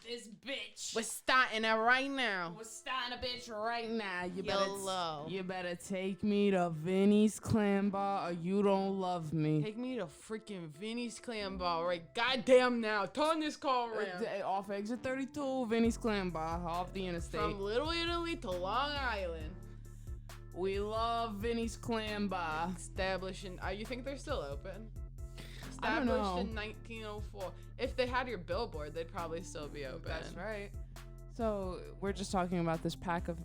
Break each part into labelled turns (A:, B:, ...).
A: this bitch.
B: We're starting it right now.
A: We're starting a bitch right now.
B: You
A: better take me to Vinny's Clam Bar or you don't love me.
B: Take me to freaking Vinny's Clam Bar right goddamn now. Turn this car around.
A: Off exit 32, Vinny's Clam Bar, off the interstate.
B: From Little Italy to Long Island.
A: We love Vinny's Clam Bar.
B: Establishing. You think they're still open?
A: I don't
B: Established
A: know.
B: in 1904. If they had your billboard, they'd probably still be open.
A: That's right. So we're just talking about this pack of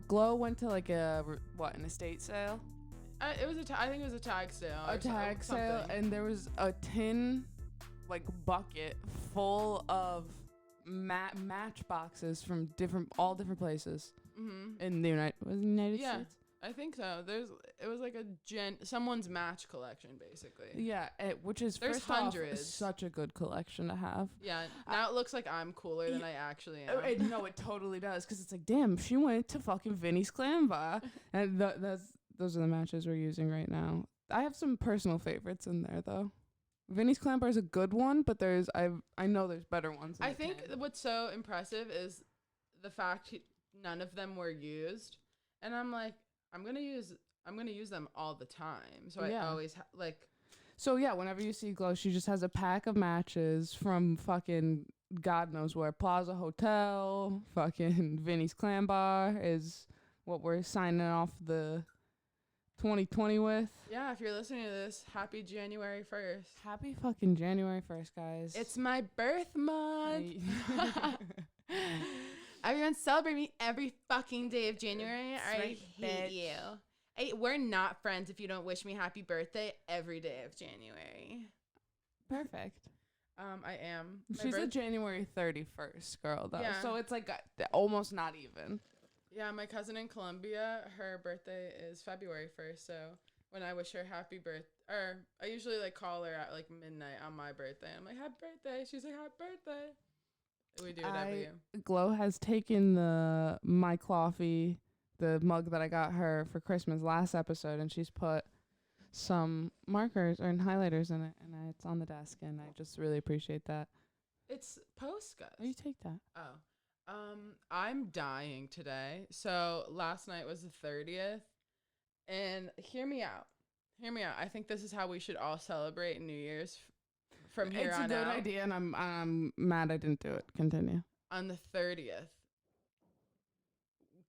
A: Glow went to like an estate sale.
B: It was I think it was a tag sale.
A: A tag sale, and there was a tin, like bucket full of match boxes from all different places in the United States.
B: I think so. It was like someone's match collection, basically.
A: Yeah, which is
B: there's
A: first off,
B: hundreds.
A: Such a good collection to have.
B: Yeah, now it looks like I'm cooler than I actually am.
A: No, it totally does, because it's like, damn, she went to fucking Vinny's Clam Bar, and those are the matches we're using right now. I have some personal favorites in there though. Vinny's Clam Bar is a good one, but I know there's better ones.
B: I think what's so impressive is the fact none of them were used, and I'm like, I'm gonna use them all the time. So I always
A: So yeah, whenever you see Glow, she just has a pack of matches from fucking God knows where. Plaza Hotel, fucking Vinny's Clam Bar is what we're signing off the 2020 with.
B: Yeah, if you're listening to this, happy January 1st.
A: Happy fucking January 1st, guys.
B: It's my birth month. Everyone celebrate me every fucking day of January. I hate you. We're not friends if you don't wish me happy birthday every day of January.
A: Perfect.
B: I am.
A: She's a January 31st girl, though. Yeah. So it's like almost not even.
B: Yeah, my cousin in Colombia, her birthday is February 1st. So when I wish her happy birthday, or I usually like call her at like midnight on my birthday. I'm like, happy birthday. She's like, happy birthday. We do it every year.
A: Glow has taken my coffee, the mug that I got her for Christmas last episode, and she's put some markers and highlighters in it, and it's on the desk, and I just really appreciate that.
B: It's Postgres.
A: Oh, you take that.
B: Oh. I'm dying today. So last night was the 30th, and hear me out. I think this is how we should all celebrate New Year's from here on out. It's a good
A: idea, and I'm mad I didn't do it. Continue.
B: On the 30th,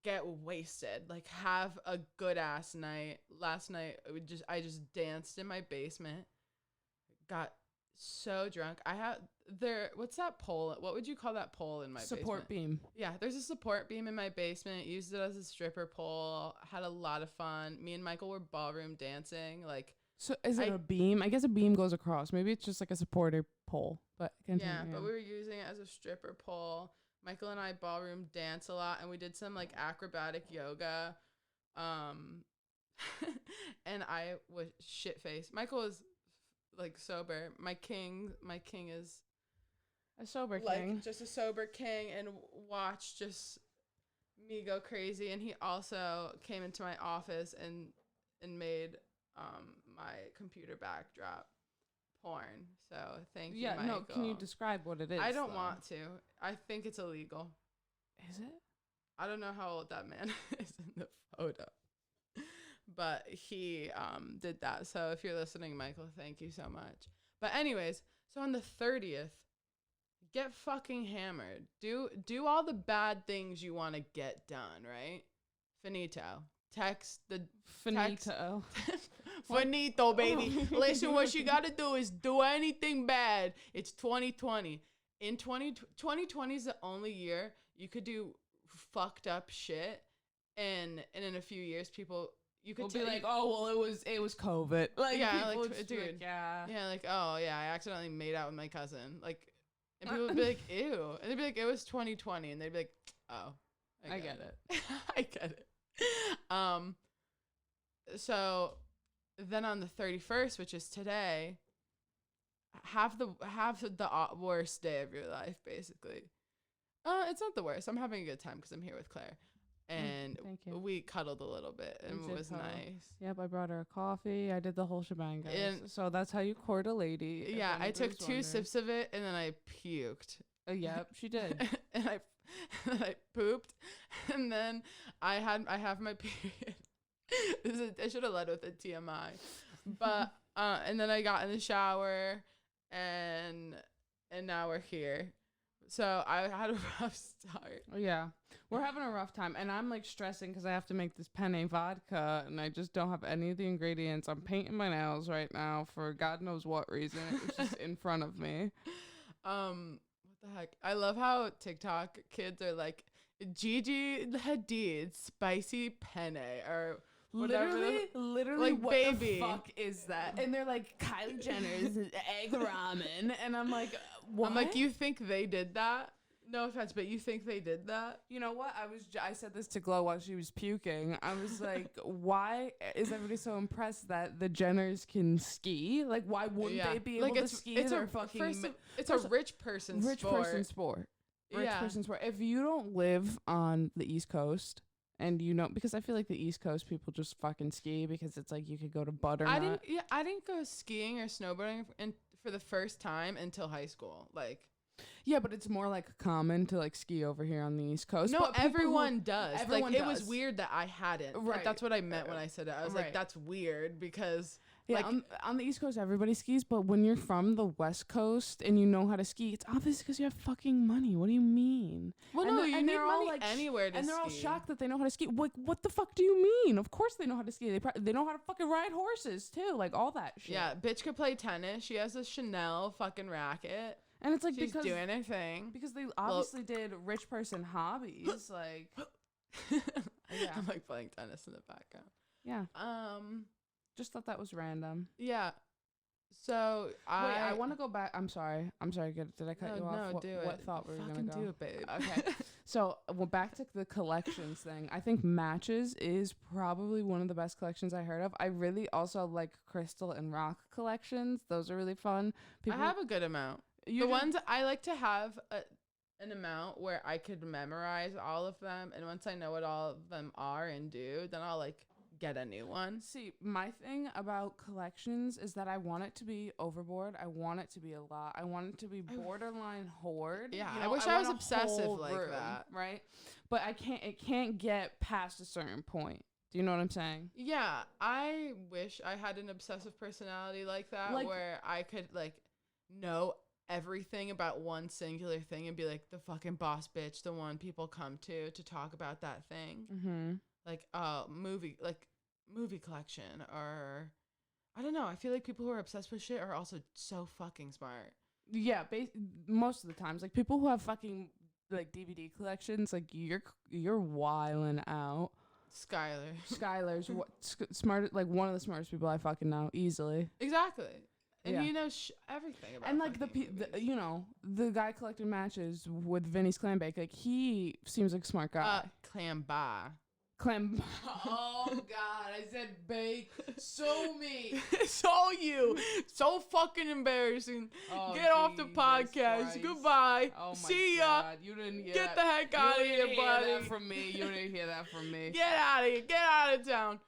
B: get wasted. Like, have a good ass night. Last night, I just danced in my basement. Got so drunk. What's that pole? What would you call that pole in my basement?
A: Support beam.
B: Yeah, there's a support beam in my basement. Used it as a stripper pole. Had a lot of fun. Me and Michael were ballroom dancing. Like,
A: so is it a beam? I guess a beam goes across. Maybe it's just like a supporter pole. But continue.
B: Yeah, but we were using it as a stripper pole. Michael and I ballroom dance a lot, and we did some like acrobatic yoga. And I was shit faced. Michael was like sober. My king is
A: a sober
B: like,
A: king.
B: Just a sober king, and watched just me go crazy. And he also came into my office and made my computer backdrop porn. So thank you, Michael.
A: No, can you describe what it is?
B: I don't want to. I think it's illegal.
A: Is it?
B: I don't know how old that man is in the photo. But he did that. So if you're listening, Michael, thank you so much. But anyways, so on the 30th, get fucking hammered. Do all the bad things you want to get done, right? Finito. Text the
A: finito.
B: Finito, baby. Listen, what you got to do is do anything bad. It's 2020. In 2020 is the only year you could do fucked up shit, and in a few years you could
A: be like, oh well, it was COVID. Like,
B: yeah, like, dude, like, oh yeah, I accidentally made out with my cousin. Like, and people would be like, ew, and they'd be like, it was 2020, and they'd be like, oh, I get it. I get it. So then on the 31st, which is today, have the worst day of your life, basically. It's not the worst. I'm having a good time because I'm here with Claire, and we cuddled a little bit, and it was nice.
A: Yep, I brought her a coffee. I did the whole shebang, guys. And so that's how you court a lady.
B: Yeah, I took 2 sips of it, and then I puked.
A: Yep, she did.
B: and I pooped, and then I have my period. I should have led with a TMI, but and then I got in the shower, and now we're here. So I had a rough start.
A: Yeah, we're having a rough time, and I'm like stressing because I have to make this penne vodka, and I just don't have any of the ingredients. I'm painting my nails right now for God knows what reason. It's just in front of me.
B: What the heck? I love how TikTok kids are like Gigi Hadid spicy penne or whatever.
A: Literally,
B: like,
A: what
B: baby.
A: the fuck is that? And they're like Kylie Jenner's egg ramen, and I'm like, what?
B: I'm like, you think they did that? No offense, but you think they did that?
A: You know what? I said this to Glow while she was puking. I was like, why is everybody so impressed that the Jenners can ski? Like, why wouldn't they be able to ski?
B: It's
A: their fucking
B: it's a rich person sport.
A: Rich person sport. If you don't live on the East Coast, and because I feel like the East Coast people just fucking ski because it's like you could go to Butternut.
B: I didn't go skiing or snowboarding for the first time until high school. Like,
A: yeah, but it's more like common to like ski over here on the East Coast.
B: No, everyone does.
A: Everyone
B: it was weird that I hadn't.
A: Right.
B: That's what I meant when I said it. I was like, that's weird because
A: yeah, on the East Coast everybody skis, but when you're from the West Coast and you know how to ski, it's obvious because you have fucking money. What do you mean?
B: Well,
A: and
B: no, you need money
A: like,
B: anywhere to ski.
A: And they're all shocked that they know how to ski. Like, what the fuck do you mean? Of course they know how to ski. They know how to fucking ride horses too. Like all that shit.
B: Yeah, bitch could play tennis. She has a Chanel fucking racket.
A: And it's like
B: she's doing her thing.
A: Because they obviously did rich person hobbies. Like,
B: yeah. I'm like playing tennis in the background.
A: Yeah. Just thought that was random.
B: Yeah. So
A: I want to go back. I'm sorry. Did I cut you off?
B: No, do it.
A: What thought we were gonna go?
B: Do it, babe.
A: Okay. So back to the collections thing. I think Matches is probably one of the best collections I heard of. I really also like crystal and rock collections. Those are really fun.
B: I have a good amount. Ones I like to have an amount where I could memorize all of them, and once I know what all of them are and do, then I'll like get a new one.
A: See, my thing about collections is that I want it to be overboard. I want it to be a lot. I want it to be borderline hoard.
B: Yeah, I wish I was obsessive like that.
A: Right? But it can't get past a certain point. Do you know what I'm saying?
B: Yeah, I wish I had an obsessive personality like that, where I could like know everything about one singular thing and be like the fucking boss bitch, the one people come to talk about that thing.
A: Mm-hmm.
B: Like movie collection, or I don't know. I feel like people who are obsessed with shit are also so fucking smart.
A: Yeah, most of the times, like people who have fucking like DVD collections, like you're wilding out. Skylar's smart, like one of the smartest people I fucking know easily.
B: Exactly. And he knows everything about.
A: And like the guy collecting matches with Vinny's clam bake, like he seems like a smart guy.
B: Clam bar.
A: Oh God, I said bake. So me.
B: So you. So fucking embarrassing.
A: Oh,
B: get off the podcast.
A: Christ.
B: Goodbye.
A: Oh my
B: See ya.
A: God. You didn't hear
B: Get the heck out of here, buddy.
A: That from me. You didn't hear that from me.
B: Get out of here. Get out of town.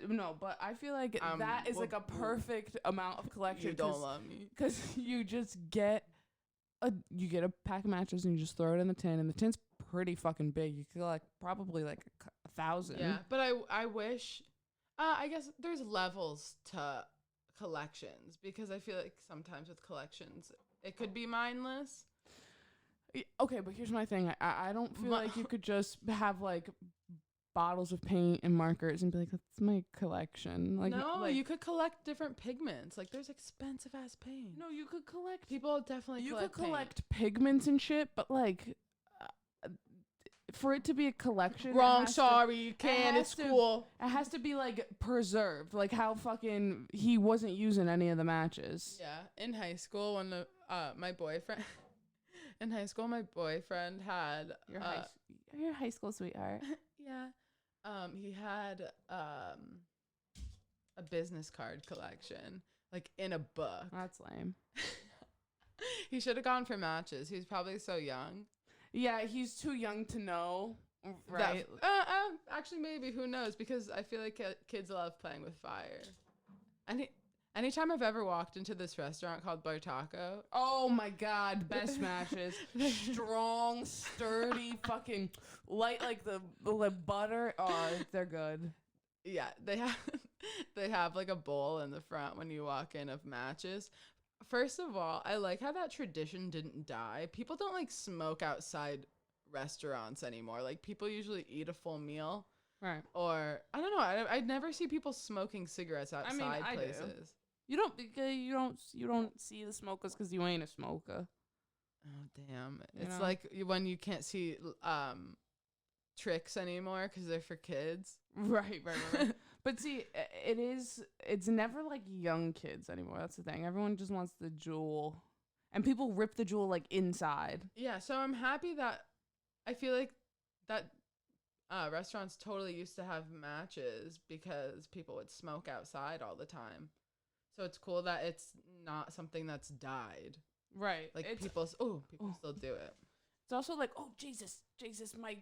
A: No, but I feel like that is like a perfect amount of collection.
B: You don't love me.
A: Because you just get a pack of matches and you just throw it in the tin, and the tin's pretty fucking big. You collect probably like 1,000.
B: Yeah, but I wish, I guess there's levels to collections, because I feel like sometimes with collections it could be mindless.
A: Okay, but here's my thing. I don't feel like you could just have like bottles of paint and markers and be like, that's my collection. Like,
B: no, you could collect different pigments. Like, there's expensive ass paint.
A: No, you could collect.
B: People definitely
A: collect pigments and shit, but like, for it to be a collection,
B: sorry, can it's cool.
A: It has to be like preserved, like how fucking he wasn't using any of the matches.
B: Yeah, in high school when my boyfriend. In high school, my boyfriend had
A: your high school sweetheart.
B: Yeah. He had a business card collection, like in a book.
A: That's lame.
B: He should have gone for matches. He was probably so young.
A: Yeah, he's too young to know, right?
B: Actually, maybe, who knows? Because I feel like kids love playing with fire, and Anytime I've ever walked into this restaurant called Bar Taco,
A: Oh my god, best matches. Strong, sturdy, fucking light like the butter. Oh, they're good.
B: yeah, they have they have like a bowl in the front when you walk in of matches. First of all, I like how that tradition didn't die. People don't like smoke outside restaurants anymore. Like people usually eat a full meal.
A: Right.
B: Or I don't know. I never see people smoking cigarettes outside
A: I do.
B: places.
A: You don't because you don't see the smokers because you ain't a smoker.
B: Oh damn!
A: You
B: It's
A: know?
B: like when you can't see tricks anymore because they're for kids.
A: Right. But see, it's never like young kids anymore. That's the thing. Everyone just wants the jewel, and people rip the jewel like inside.
B: Yeah, so I'm happy that I feel like that restaurants totally used to have matches because people would smoke outside all the time. So it's cool that it's not something that's died.
A: Right.
B: Like
A: It's,
B: people still do it.
A: it's also like, oh Jesus, my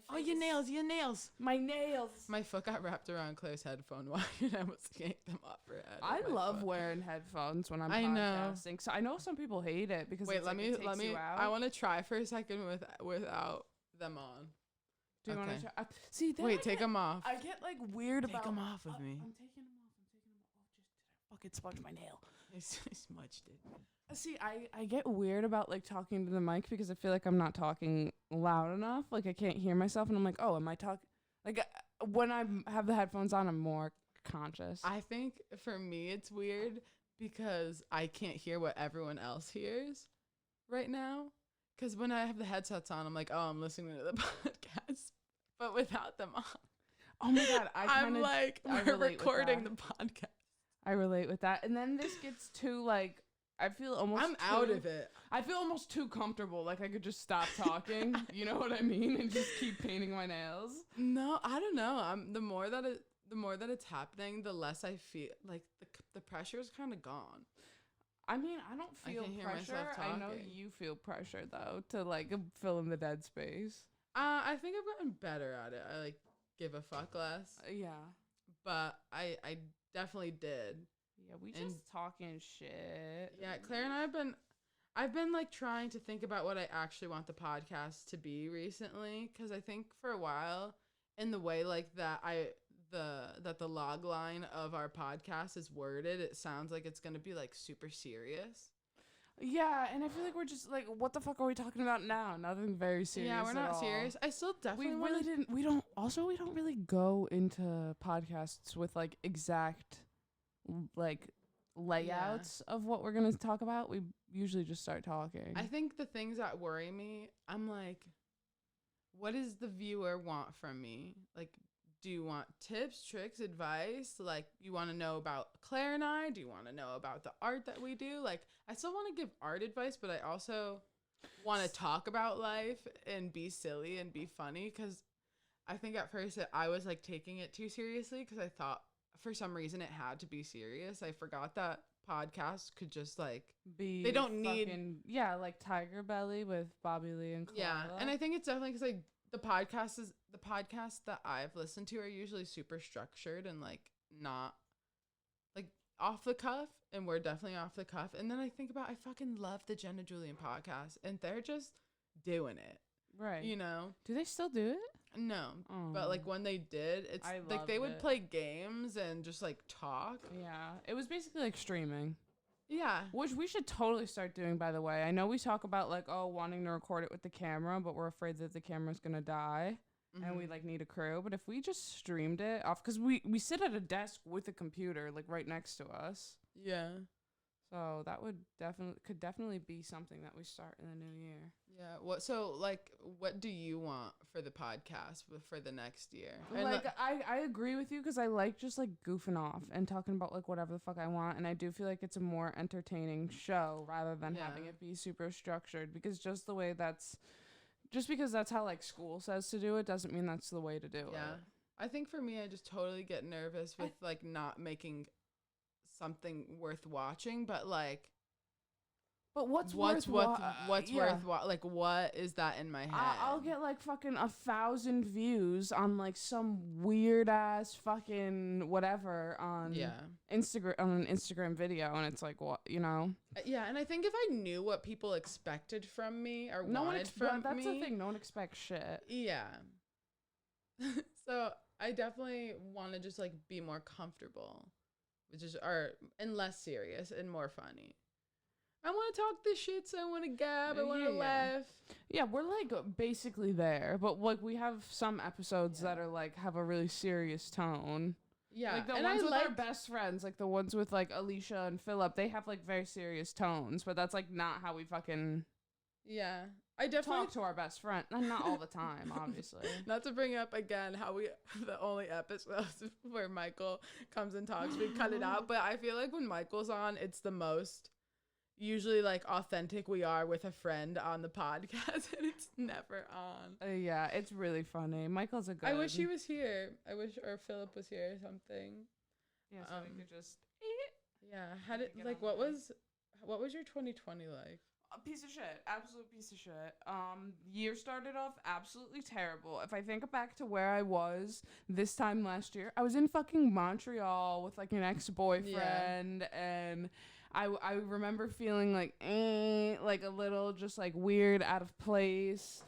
B: Oh,
A: face
B: your
A: is-
B: nails.
A: my nails.
B: My foot got wrapped around Claire's headphone wire and I almost yanked them off her head.
A: I
B: with my
A: love
B: foot.
A: wearing headphones when I'm
B: I know.
A: podcasting. So I know some people hate it because
B: Wait,
A: it's
B: let
A: like it
B: me
A: takes you out.
B: I want to try for a second without them on.
A: Do you want
B: okay.
A: to try? See, then
B: Wait, take them off.
A: I get like weird
B: Take
A: about.
B: 'em off of
A: I'm
B: me.
A: taking them off. Oh, just did I fucking smudge my nail?
B: I smudged it.
A: See, I get weird about like talking to the mic because I feel like I'm not talking loud enough. Like I can't hear myself, and I'm like, oh, am I talking? Like when I have the headphones on, I'm more conscious.
B: I think for me it's weird because I can't hear what everyone else hears right now. Because when I have the headsets on, I'm like, oh, I'm listening to the podcast. But without them on,
A: Oh my god,
B: I'm like,
A: I
B: we're
A: relate with
B: recording the
A: that.
B: podcast.
A: I relate with that. And then this gets too like I feel almost
B: I'm out of it.
A: I feel almost too comfortable. Like I could just stop talking. You know what I mean? And just keep painting my nails.
B: No, I don't know. The more that it's happening, the less I feel like the pressure is kind of gone.
A: I mean, I don't
B: I
A: feel
B: can hear
A: pressure.
B: myself
A: I know
B: talking.
A: you feel pressure though to like fill in the dead space.
B: I think I've gotten better at it. I like give a fuck less,
A: Yeah.
B: but I definitely did.
A: Yeah, we
B: And-
A: just talking shit.
B: Yeah, Claire and I've been like trying to think about what I actually want the podcast to be recently, because I think for a while in the way like that the log line of our podcast is worded, it sounds like it's gonna be like super serious.
A: Yeah, and I feel like we're just like, what the fuck are we talking about now? Nothing very serious.
B: Yeah, we're
A: at
B: not
A: all.
B: serious. I still
A: We
B: definitely
A: really didn't. We don't really go into podcasts with like exact like layouts of what we're gonna talk about. We usually just start talking.
B: I think the things that worry me, I'm like, what does the viewer want from me? Like, do you want tips, tricks, advice? Like, you want to know about Claire and I? Do you want to know about the art that we do? Like, I still want to give art advice, but I also want to talk about life and be silly and be funny, because I think at first I was like taking it too seriously because I thought for some reason it had to be serious. I forgot that podcasts could just like
A: Be
B: they don't need-
A: fucking, like Tiger Belly with Bobby Lee and Koala.
B: yeah, and I think it's definitely because like the podcasts that I've listened to are usually super structured and like not like off the cuff, and we're definitely off the cuff. And then I think about I fucking love the Jenna Julian podcast, and they're just doing it,
A: right.
B: you know?
A: Do they still do it?
B: No, but like when they did, it's
A: I
B: like they
A: loved
B: would
A: it.
B: play games and just like talk.
A: Yeah, it was basically like streaming,
B: Yeah,
A: which we should totally start doing. By the way, I know we talk about like wanting to record it with the camera, but we're afraid that the camera's gonna die. And we like need a crew, but if we just streamed it off, because we sit at a desk with a computer like right next to us,
B: yeah.
A: so that would definitely be something that we start in the new year.
B: Yeah. What do you want for the podcast for the next year? And
A: Like I agree with you because I like just like goofing off and talking about like whatever the fuck I want, and I do feel like it's a more entertaining show rather than having
B: Yeah.
A: it be super structured, because just the way because that's how like school says to do it doesn't mean that's the way to do
B: yeah.
A: it.
B: I think for me, I just totally get nervous with like not making something worth watching, but like
A: But what's
B: what's
A: worth
B: what's
A: yeah.
B: worth like what is that in my head?
A: I'll get like fucking 1,000 views on like some weird ass fucking whatever on Instagram, on an Instagram video, and it's like, what, you know?
B: Yeah, and I think if I knew what people expected from me or wanted from
A: that's
B: me,
A: the thing. No one expects shit.
B: Yeah. So I definitely want to just like be more comfortable, and less serious and more funny. I want to talk this shit, so I want to gab, I want to laugh.
A: Yeah, we're like basically there, but like we have some episodes that are like have a really serious tone.
B: Yeah,
A: like the ones with our best friends, like the ones with like Alicia and Philip, they have like very serious tones, but that's like not how we fucking
B: I definitely
A: talk to our best friend, and not all the time, obviously.
B: Not to bring up again how we the only episodes where Michael comes and talks, we cut it out, but I feel like when Michael's on, it's the most usually like authentic we are with a friend on the podcast, and it's never on.
A: Yeah, it's really funny. Michael's a good.
B: I wish he was here. Or Philip was here or something.
A: Yeah, so we could just.
B: Yeah, what was your 2020 like?
A: A piece of shit, absolute piece of shit. Year started off absolutely terrible. If I think back to where I was this time last year, I was in fucking Montreal with like an ex-boyfriend, and I remember feeling like a little just like weird, out of place.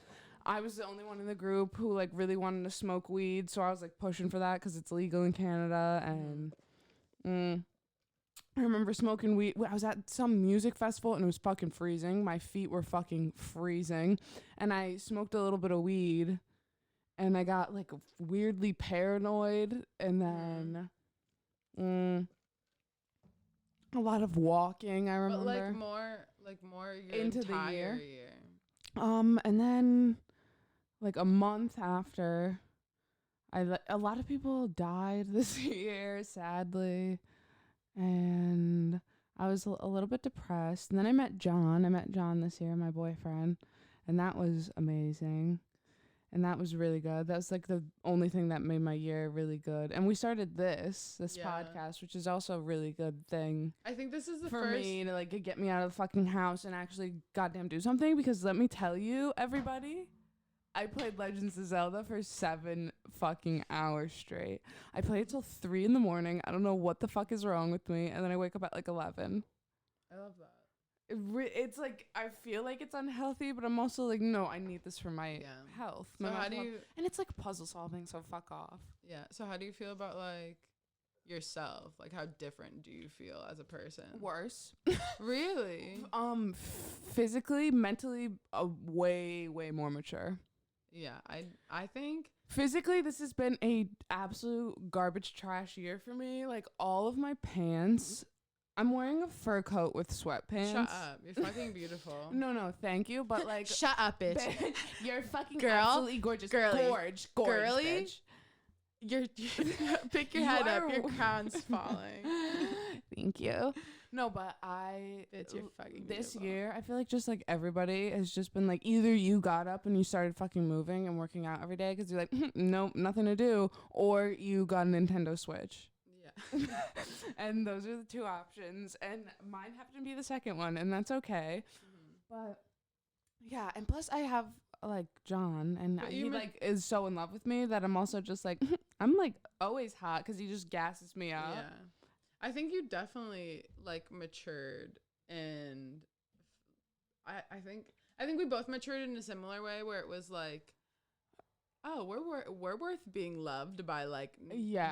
A: I was the only one in the group who like really wanted to smoke weed, so I was like pushing for that because it's legal in Canada, and I remember smoking weed. I was at some music festival and it was fucking freezing. My feet were fucking freezing. And I smoked a little bit of weed and I got like weirdly paranoid. And then a lot of walking, I remember.
B: But like more your
A: into the
B: year.
A: And then like a month after, a lot of people died this year, sadly. And I was a little bit depressed. And then I met John this year, my boyfriend. And that was amazing. And that was really good. That was like the only thing that made my year really good. And we started this podcast, which is also a really good thing.
B: I think this is
A: for me to like get me out of the fucking house and actually goddamn do something. Because let me tell you, everybody, I played Legends of Zelda for 7 fucking hours straight. I played till 3 in the morning. I don't know what the fuck is wrong with me. And then I wake up at like 11.
B: I love that.
A: It's like, I feel like it's unhealthy, but I'm also like, no, I need this for my health.
B: So how do you...
A: And it's like puzzle solving, so fuck off.
B: Yeah. So how do you feel about like yourself? Like how different do you feel as a person?
A: Worse.
B: Really?
A: Physically, mentally, way more mature.
B: Yeah, I think
A: physically this has been a absolute garbage trash year for me. Like all of my pants, I'm wearing a fur coat with sweatpants.
B: Shut up, you're fucking beautiful.
A: No, thank you, but like
B: shut up, bitch.
A: You're fucking
B: girl,
A: absolutely gorgeous. Gorge, girly, bitch.
B: You're pick your head up. Your crown's falling.
A: Thank you. No, but
B: it's your fucking
A: this
B: beautiful.
A: year, I feel like just like everybody has just been like, either you got up and you started fucking moving and working out every day because you're like, nope, nothing to do, or you got a Nintendo Switch. Yeah. And those are the 2 options, and mine happened to be the second one, and that's okay. But yeah, and plus I have like John, and he like is so in love with me that I'm also just like I'm like always hot because he just gasses me up.
B: Yeah. I think you definitely like matured, and I think we both matured in a similar way where it was like, oh, we're worth being loved by like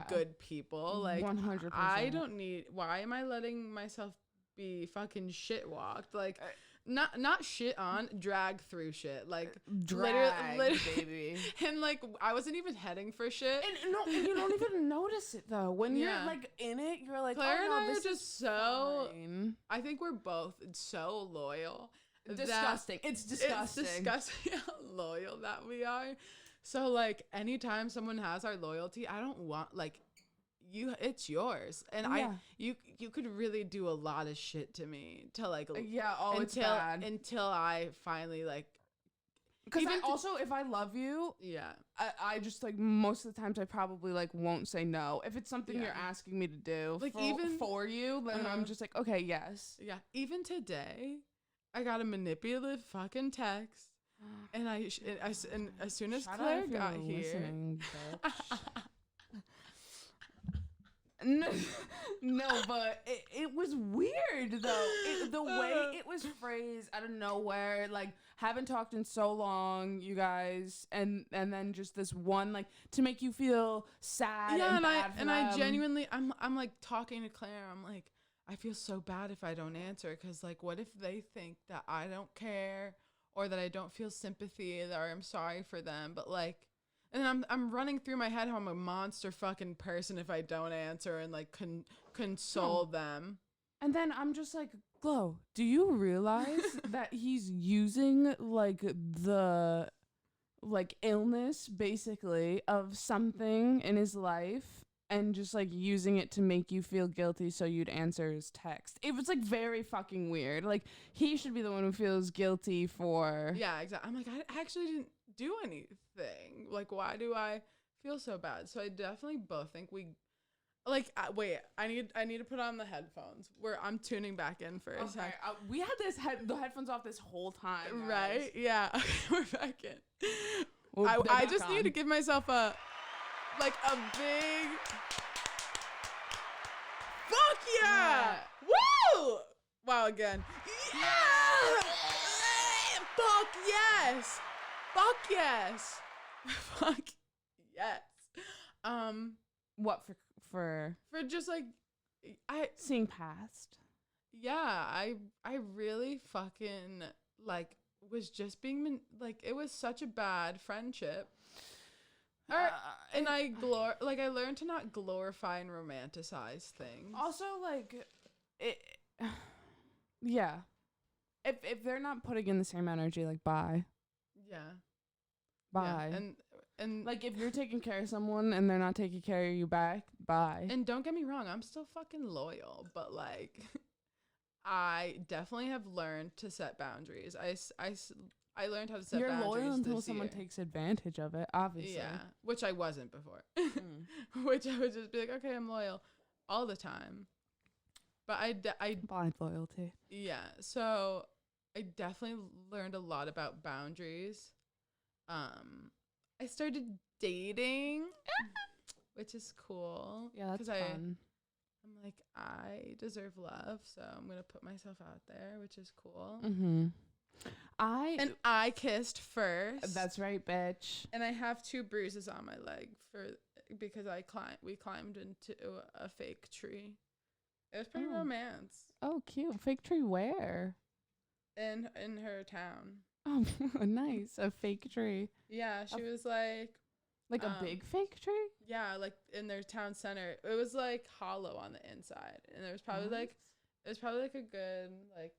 B: good people. Like
A: 100%.
B: I don't need. Why am I letting myself be fucking shit walked? Like not shit on, drag through shit. Like literally, baby. And like I wasn't even heading for shit.
A: And you don't even notice it though. When you're like in it, you're like,
B: Claire
A: oh no,
B: and I
A: this
B: are
A: is
B: just so
A: fine.
B: I think we're both so loyal.
A: Disgusting. It's disgusting.
B: It's disgusting how loyal that we are. So like anytime someone has our loyalty, I don't want like it's yours, and you could really do a lot of shit to me to like
A: it's bad
B: until I finally like,
A: because also if I love you, I just like most of the times I probably like won't say no if it's something you're asking me to do, like even for you, then I'm just like, okay, yes.
B: Even today I got a manipulative fucking text, and and as soon as
A: Shout out
B: Claire
A: if you're
B: got here,
A: listening, bitch. No, no, but it was weird though. The way it was phrased out of nowhere, like haven't talked in so long, you guys, and then just this one, like to make you feel sad.
B: yeah,
A: and bad for
B: I
A: them.
B: genuinely, I'm like talking to Claire. I'm like, I feel so bad if I don't answer, because like, what if they think that I don't care, or that I don't feel sympathy, or I'm sorry for them, but like. And then I'm running through my head how I'm a monster fucking person if I don't answer and like console them.
A: And then I'm just like, Glow, do you realize that he's using like the illness basically of something in his life and just like using it to make you feel guilty so you'd answer his text? It was like very fucking weird. Like he should be the one who feels guilty for.
B: Yeah, exactly. I'm like, I actually didn't do anything. Like, why do I feel so bad? So I definitely both think we like wait, I need to put on the headphones where I'm tuning back in for a sec.
A: We had the headphones off this whole time, guys.
B: Right? Yeah. Okay, we're back in.
A: Well,
B: I just need to give myself a big fuck yeah! Woo! Wow, again. Yeah! Fuck yes! Fuck yes! Fuck yes.
A: What for
B: For just like
A: seeing past.
B: Yeah, I really fucking like was just being like, it was such a bad friendship. And I learned to not glorify and romanticize things.
A: Also, like, it, yeah. If they're not putting in the same energy, like, bye.
B: Yeah.
A: Bye.
B: Yeah. And
A: like, if you're taking care of someone and they're not taking care of you back, bye.
B: And don't get me wrong, I'm still fucking loyal, but like, I definitely have learned to set boundaries. I learned how to set boundaries. You're loyal until
A: someone takes advantage of it, obviously.
B: Yeah, which I wasn't before. Which I would just be like, okay, I'm loyal all the time. But I
A: blind loyalty.
B: Yeah, so I definitely learned a lot about boundaries. I started dating, which is cool.
A: Yeah, that's fun.
B: I'm like, I deserve love, so I'm gonna put myself out there, which is cool.
A: Mm-hmm.
B: I kissed first.
A: That's right, bitch.
B: And I have 2 bruises on my leg because we climbed into a fake tree. It was pretty romance.
A: Oh, cute. Fake tree where?
B: In her town.
A: Oh, nice. A fake tree.
B: Yeah, she was like
A: a big fake tree?
B: Yeah, like in their town center. It was like hollow on the inside, and there was probably like a good like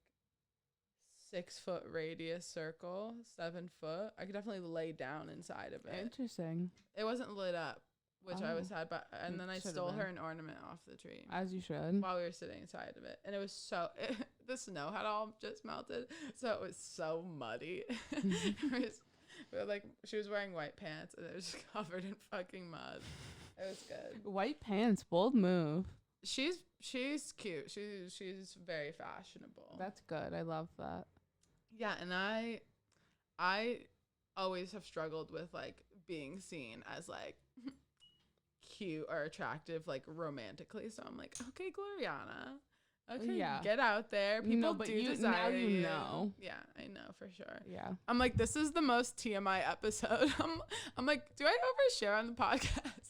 B: 6-foot radius circle, 7 foot. I could definitely lay down inside of it.
A: Interesting.
B: It wasn't lit up, which I was sad, but and then I stole her an ornament off the tree.
A: As you should.
B: While we were sitting inside of it, and it was the snow had all just melted, so it was so muddy. She was wearing white pants, and it was just covered in fucking mud. It was good.
A: White pants, bold move.
B: She's cute. She's very fashionable.
A: That's good. I love that.
B: Yeah, and I always have struggled with like being seen as like cute or attractive, like romantically. So I'm like, okay, Gloriana, okay, yeah, get out there. People desire
A: now you
B: you.
A: know.
B: Yeah, I know for sure.
A: Yeah,
B: I'm like, this is the most TMI episode. I'm like, do I overshare on the podcast?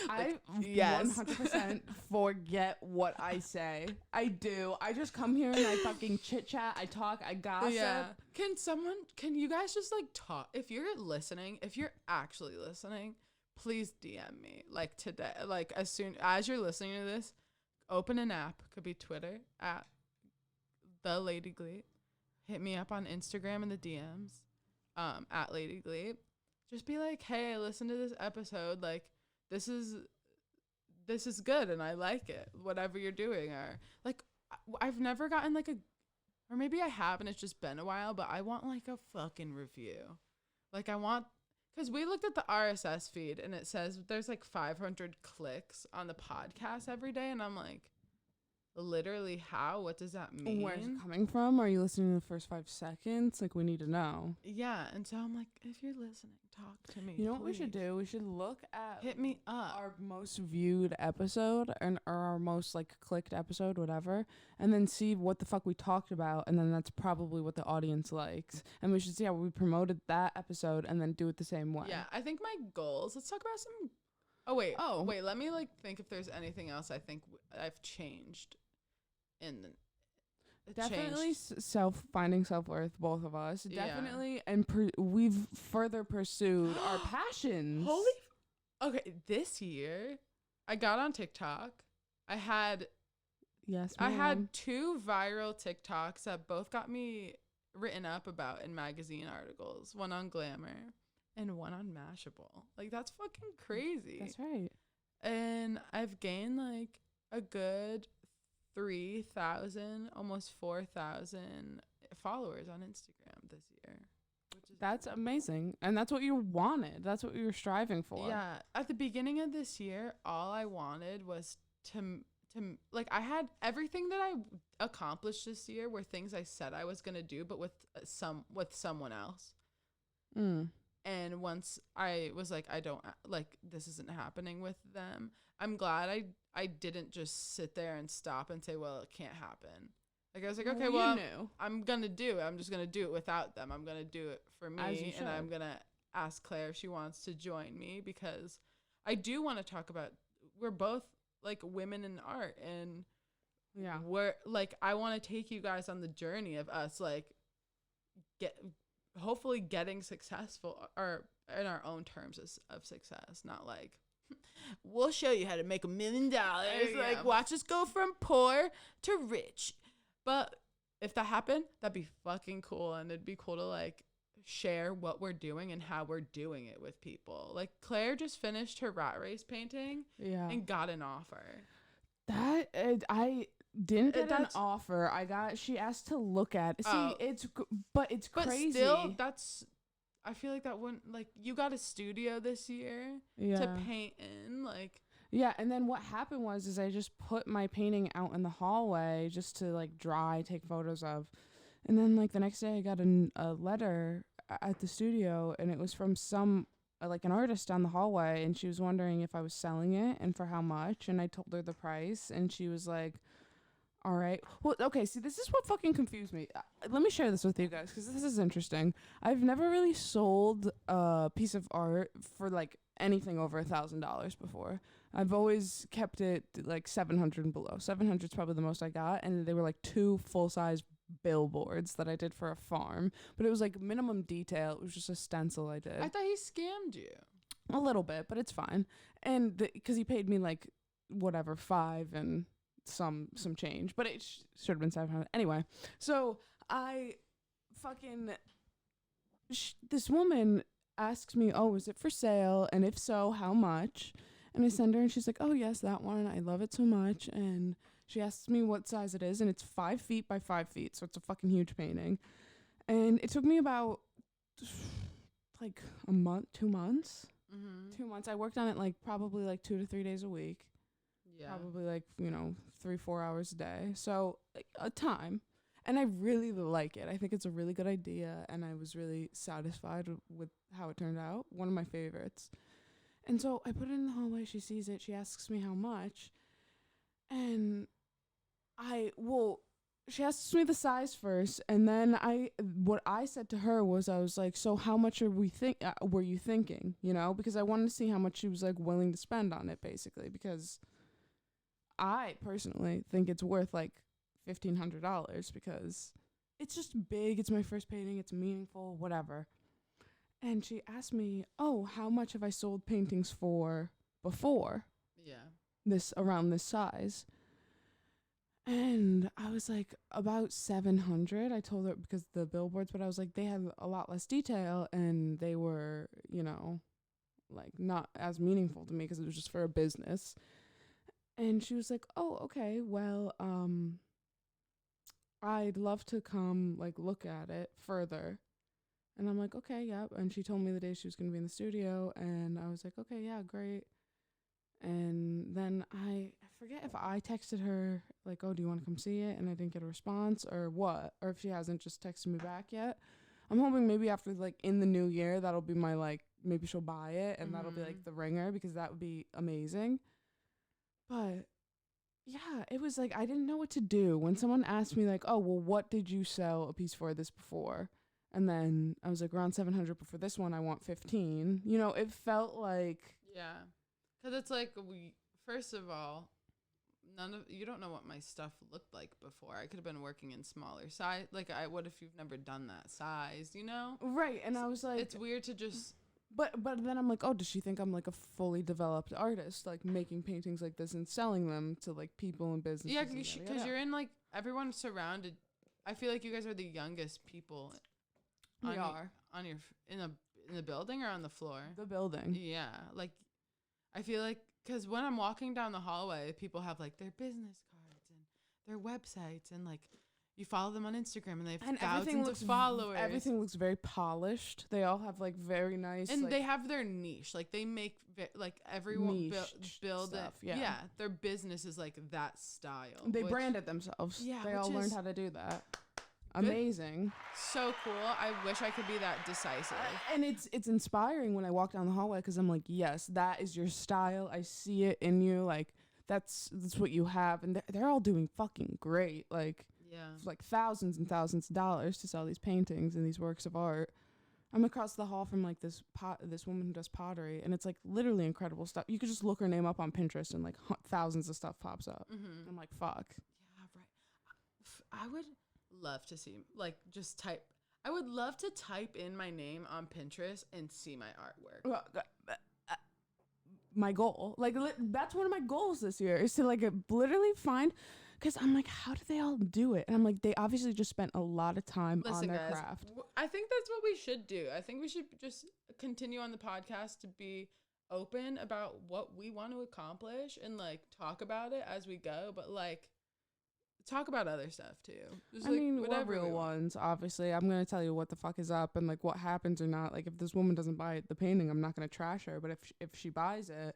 A: I 100% forget what I say. I do. I just come here and I fucking chit chat. I talk. I gossip. Yeah.
B: Can you guys just like talk? If you're actually listening, please DM me like today. Like as soon as you're listening to this, open an app. Could be Twitter at the Lady Gleep. Hit me up on Instagram in the DMs, at Lady Gleep. Just be like, hey, listen to this episode. Like, this is good and I like it, whatever you're doing. Or like, I've never gotten like or maybe I have and it's just been a while, but I want like a fucking review. Like because we looked at the RSS feed and it says there's like 500 clicks on the podcast every day, and I'm like, literally how? What does that mean?
A: Where's it coming from? Are you listening to the first 5 seconds? Like, we need to know.
B: Yeah, and so I'm like, if you're listening, talk to me.
A: You know what we should
B: please.
A: do? We should look at
B: Hit me up.
A: our most viewed episode or our most like clicked episode, whatever, and then see what the fuck we talked about, and then that's probably what the audience likes. And we should see how we promoted that episode and then do it the same way.
B: Yeah, I think my goals. Let's talk about some. Wait. Let me like think if there's anything else I think I've changed.
A: Definitely finding self-worth, both of us.
B: Yeah.
A: Definitely, and we've further pursued our passions.
B: Okay, this year I got on TikTok. I had
A: Yes,
B: I
A: ma'am.
B: had 2 viral TikToks that both got me written up about in magazine articles. One on Glamour and one on Mashable. Like, that's fucking crazy.
A: That's right.
B: And I've gained like a good 3,000, almost 4,000 followers on Instagram this year. Which is
A: That's amazing. And that's what you wanted. That's what you were striving for.
B: Yeah. At the beginning of this year, all I wanted was to like, I had everything that I accomplished this year were things I said I was going to do, but with someone else.
A: Mm.
B: And once I was like, I don't like, this isn't happening with them. I'm glad I didn't just sit there and stop and say, well, it can't happen. Like, I was like, okay, well, I'm going to do it. I'm just going to do it without them. I'm going to do it for me. And I'm going to ask Claire if she wants to join me, because I do want to talk about, we're both like women in art, and
A: Yeah.
B: we're like, I want to take you guys on the journey of us like hopefully getting successful, or in our own terms of success, not like we'll show you how to make $1 million. Like, watch us go from poor to rich. But if that happened, that'd be fucking cool, and it'd be cool to like share what we're doing and how we're doing it with people. Like, Claire just finished her rat race painting and got an offer.
A: That I didn't get an offer. She asked to look at. See, it's crazy.
B: But still, I feel like that wouldn't, like, you got a studio this year to paint in, like.
A: Yeah, and then what happened was I just put my painting out in the hallway just to like dry, take photos of. And then like the next day I got a letter at the studio, and it was from like an artist down the hallway, and she was wondering if I was selling it and for how much, and I told her the price, and she was like, all right. Well, okay, see, this is what fucking confused me. Let me share this with you guys, because this is interesting. I've never really sold a piece of art for like anything over $1,000 before. I've always kept it like 700 and below. 700 is probably the most I got, and they were like 2 full-size billboards that I did for a farm, but it was like minimum detail. It was just a stencil I did.
B: I thought he scammed you.
A: A little bit, but it's fine. And because he paid me like whatever 5 and some change, but it should have been 700 anyway. So I fucking this woman asks me, oh, is it for sale, and if so, how much? And I send her, and she's like, oh yes, that one, I love it so much. And she asks me what size it is, and it's 5 feet by 5 feet, so it's a fucking huge painting. And it took me about like a month, 2 months. 2 months. I worked on it like probably like 2 to 3 days a week. Yeah. Probably like, 3-4 hours a day. So like, a time. And I really like it. I think it's a really good idea, and I was really satisfied with how it turned out. One of my favorites. And so I put it in the hallway. She sees it. She asks me how much. And she asks me the size first, and then what I said to her was, I was like, so how much were you thinking, because I wanted to see how much she was like willing to spend on it, basically, because I personally think it's worth like $1,500, because it's just big. It's my first painting. It's meaningful, whatever. And she asked me, oh, how much have I sold paintings for before? Yeah. Around this size. And I was like, about 700. I told her, because the billboards, but I was like, they have a lot less detail, and they were, like not as meaningful to me, because it was just for a business. And she was like, oh, okay, well, I'd love to come like look at it further. And I'm like, okay, yeah. And she told me the day she was going to be in the studio, and I was like, okay, yeah, great. And then I forget if I texted her like, "Oh, do you want to come see it?" and I didn't get a response or what, or if she hasn't just texted me back yet. I'm hoping maybe after like in the new year that'll be my like maybe she'll buy it and that'll be like the ringer because that would be amazing. But yeah, it was like I didn't know what to do when someone asked me like, "Oh, well, what did you sell a piece for this before?" And then I was like, around 700, but for this one I want 15. You know, it felt like
B: Yeah. Because it's like, first of all, you don't know what my stuff looked like before. I could have been working in smaller size. Like, what if you've never done that size, you know?
A: right, and I was like,
B: It's weird to just.
A: but then I'm like, oh, does she think I'm like a fully developed artist, like making paintings like this and selling them to like people and businesses?
B: Yeah,
A: and yada,
B: because
A: yada.
B: you're in like, everyone's surrounded. I feel like you guys are the youngest people.
A: We are
B: on your in the building or on the floor.
A: the building.
B: Yeah, like I feel like because when I'm walking down the hallway, people have like their business cards and their websites and like you follow them on Instagram and they have
A: And
B: thousands of followers.
A: Everything looks very polished. They all have like very nice
B: and
A: like,
B: they have their niche. Like they make like everyone build
A: stuff,
B: it.
A: yeah.
B: Yeah, their business is like that style.
A: they brand it themselves.
B: Yeah,
A: they all
B: which
A: learned
B: is
A: how to do that. Amazing.
B: So cool. I wish I could be that decisive.
A: And it's inspiring when I walk down the hallway because I'm like, yes, that is your style. I see it in you. Like that's what you have, and they're all doing fucking great. Like
B: Yeah.
A: like thousands and thousands of dollars to sell these paintings and these works of art. I'm across the hall from like this woman who does pottery, and it's like literally incredible stuff. You could just look her name up on Pinterest and like thousands of stuff pops up.
B: Mm-hmm.
A: I'm like, fuck.
B: Yeah, right. I would love to see like just type. I would love to type in my name on Pinterest and see my artwork.
A: Well, my goal, like that's one of my goals this year, is to like literally find. Because I'm like, how do they all do it? And I'm like, they obviously just spent a lot of time on their craft.
B: I think that's what we should do. I think we should just continue on the podcast to be open about what we want to accomplish and like talk about it as we go. But like, talk about other stuff too. Just,
A: I mean, we're real ones, obviously. I'm going to tell you what the fuck is up and like what happens or not. Like if this woman doesn't buy the painting, I'm not going to trash her. But if she buys it,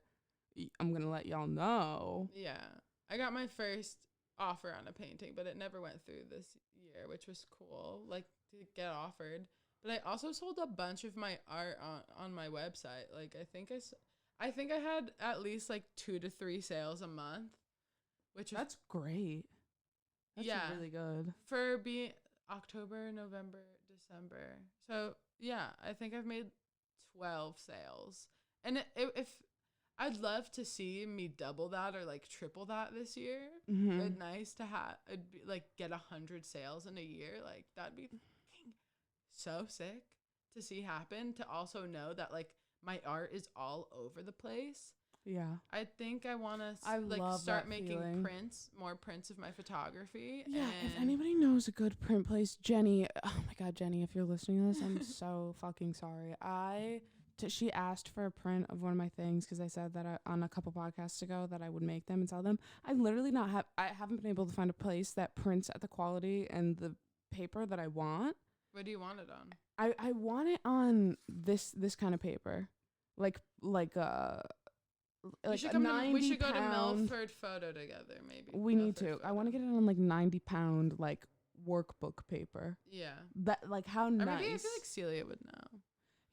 A: I'm going to let y'all know.
B: Yeah. I got my first offer on a painting, but it never went through this year, which was cool, like to get offered. But I also sold a bunch of my art on my website. Like I think I had at least like 2 to 3 sales a month, which
A: that's great. That's really good
B: for being October, November, December. So yeah, I think I've made 12 sales, and if I'd love to see me double that or like triple that this year.
A: Mm-hmm.
B: It'd nice to have. It'd be like get 100 sales in a year. Like that'd be so sick to see happen. To also know that like my art is all over the place.
A: Yeah,
B: I think I want to like
A: love
B: start making more prints of my photography.
A: Yeah, if anybody knows a good print place, Jenny. Oh my God, Jenny, if you're listening to this, I'm so fucking sorry. She asked for a print of one of my things because I said that on a couple podcasts ago that I would make them and sell them. I haven't been able to find a place that prints at the quality and the paper that I want.
B: What do you want it on?
A: I want it on this kind of paper, like
B: we should, we should go to Milford Photo together, maybe.
A: We need to. I want to get it on like 90-pound like workbook paper.
B: Yeah.
A: That like how nice.
B: Or maybe I feel like Celia would know.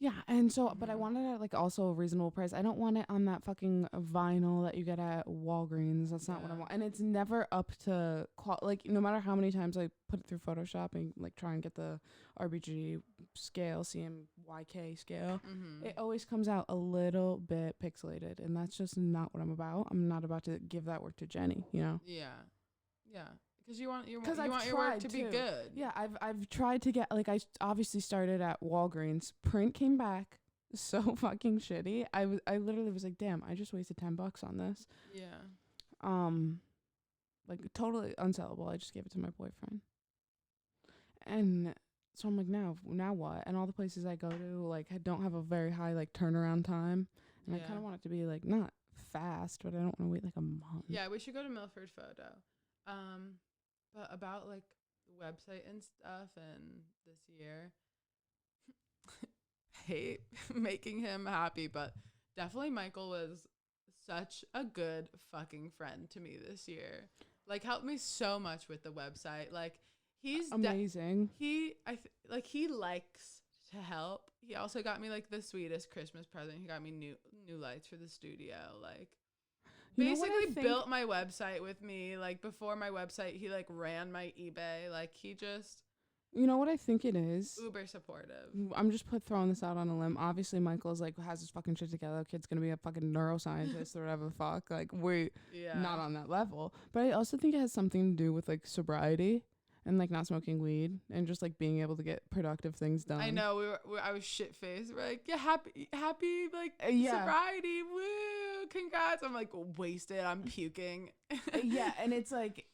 A: Yeah, and so, but I wanted it at like also a reasonable price. I don't want it on that fucking vinyl that you get at Walgreens. That's not what I want. And it's never up to like no matter how many times I put it through Photoshop and like try and get the RBG scale, CMYK scale, it always comes out a little bit pixelated, and that's just not what I'm about. I'm not about to give that work to Jenny, you know?
B: Yeah. Yeah. Because you want your work to be good.
A: Yeah, I've tried to get like I obviously started at Walgreens. Print came back so fucking shitty. I literally was like, damn, I just wasted $10 on this.
B: Yeah.
A: Like totally unsellable. I just gave it to my boyfriend. And so I'm like, now what? And all the places I go to like don't have a very high like turnaround time, and I kind of want it to be like not fast, but I don't want to wait like a month.
B: Yeah, we should go to Milford Photo. But about like the website and stuff, and this year, hate making him happy, but definitely Michael was such a good fucking friend to me this year. Like, helped me so much with the website. Like, he's
A: amazing.
B: He likes to help. He also got me like the sweetest Christmas present. He got me new lights for the studio. Like, basically built my website with me. Like, before my website, he like ran my eBay. Like, he just,
A: you know what I think it is?
B: uber supportive.
A: I'm just throwing this out on a limb. Obviously, Michael's like has his fucking shit together. Kid's gonna be a fucking neuroscientist or whatever the fuck. Like, we're not on that level. But I also think it has something to do with like sobriety and like not smoking weed and just like being able to get productive things done.
B: I know I was shit faced. We're like, yeah, happy like sobriety, woo, congrats. I'm like wasted. I'm puking.
A: Yeah, and it's like.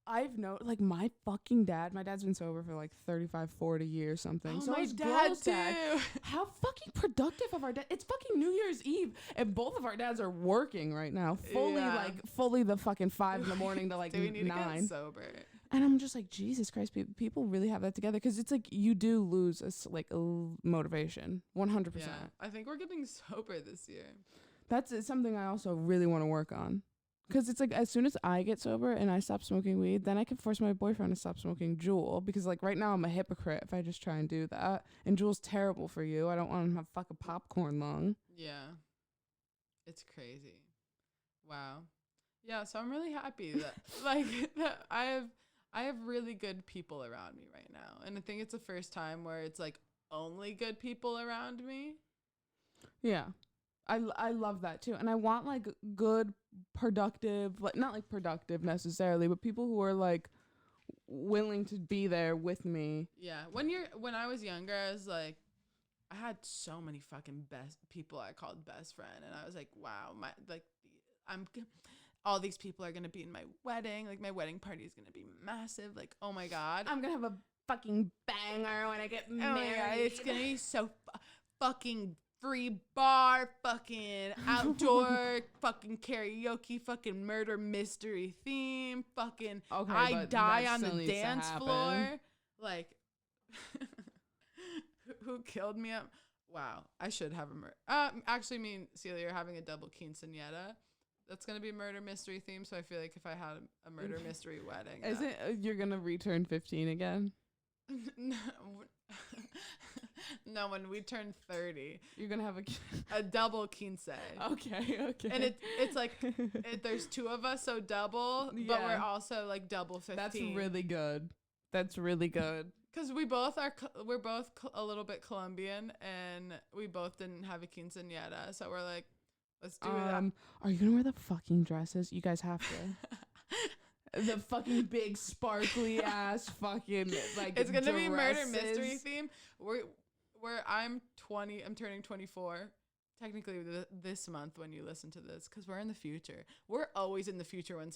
A: I've known, like, my dad's been sober for, like, 35, 40 years, something.
B: Oh,
A: so
B: my
A: his
B: dad,
A: girl's dad, how fucking productive of our dad. It's fucking New Year's Eve, and both of our dads are working right now. Fully the fucking 5 in the morning to, like,
B: Do we need
A: 9.
B: to get sober?
A: And I'm just like, Jesus Christ, people really have that together. Because it's like, you do lose, motivation. 100%.
B: Yeah, I think we're getting sober this year.
A: That's something I also really want to work on. Because it's like, as soon as I get sober and I stop smoking weed, then I can force my boyfriend to stop smoking Juul. Because, like, right now I'm a hypocrite if I just try and do that. And Juul's terrible for you. I don't want him to have fucking popcorn lung.
B: Yeah. It's crazy. Wow. Yeah, so I'm really happy that, like, that I have really good people around me right now. And I think it's the first time where it's, like, only good people around me.
A: Yeah. I love that too. And I want like good, productive, like not like productive necessarily, but people who are like willing to be there with me.
B: Yeah. When I was younger, I was like, I had so many fucking best people I called best friend. And I was like, wow, all these people are going to be in my wedding. Like, my wedding party is going to be massive. Like, oh my God.
A: I'm going to have a fucking banger when I get married.
B: God, it's going to be so fucking free bar, fucking outdoor, fucking karaoke, fucking murder mystery theme, fucking I die on the dance floor. Like, who killed me up? Wow, I should have a murder. Actually, me and Celia are having a double quinceañera. That's gonna be a murder mystery theme. So I feel like if I had a murder mystery wedding,
A: you're gonna return 15 again?
B: No, when we turn 30,
A: you're gonna have
B: a double quince.
A: Okay.
B: And it's like there's 2 of us, so double, but we're also like double 15.
A: That's really good. Because
B: we're both a little bit Colombian, and we both didn't have a quinceañera, so we're like, let's do that.
A: Are you gonna wear the fucking dresses? You guys have to. The fucking big sparkly ass fucking like
B: it's gonna be murder
A: dresses.
B: mystery theme. I'm turning 24 technically this month when you listen to this, because we're in the future. We're always in the future when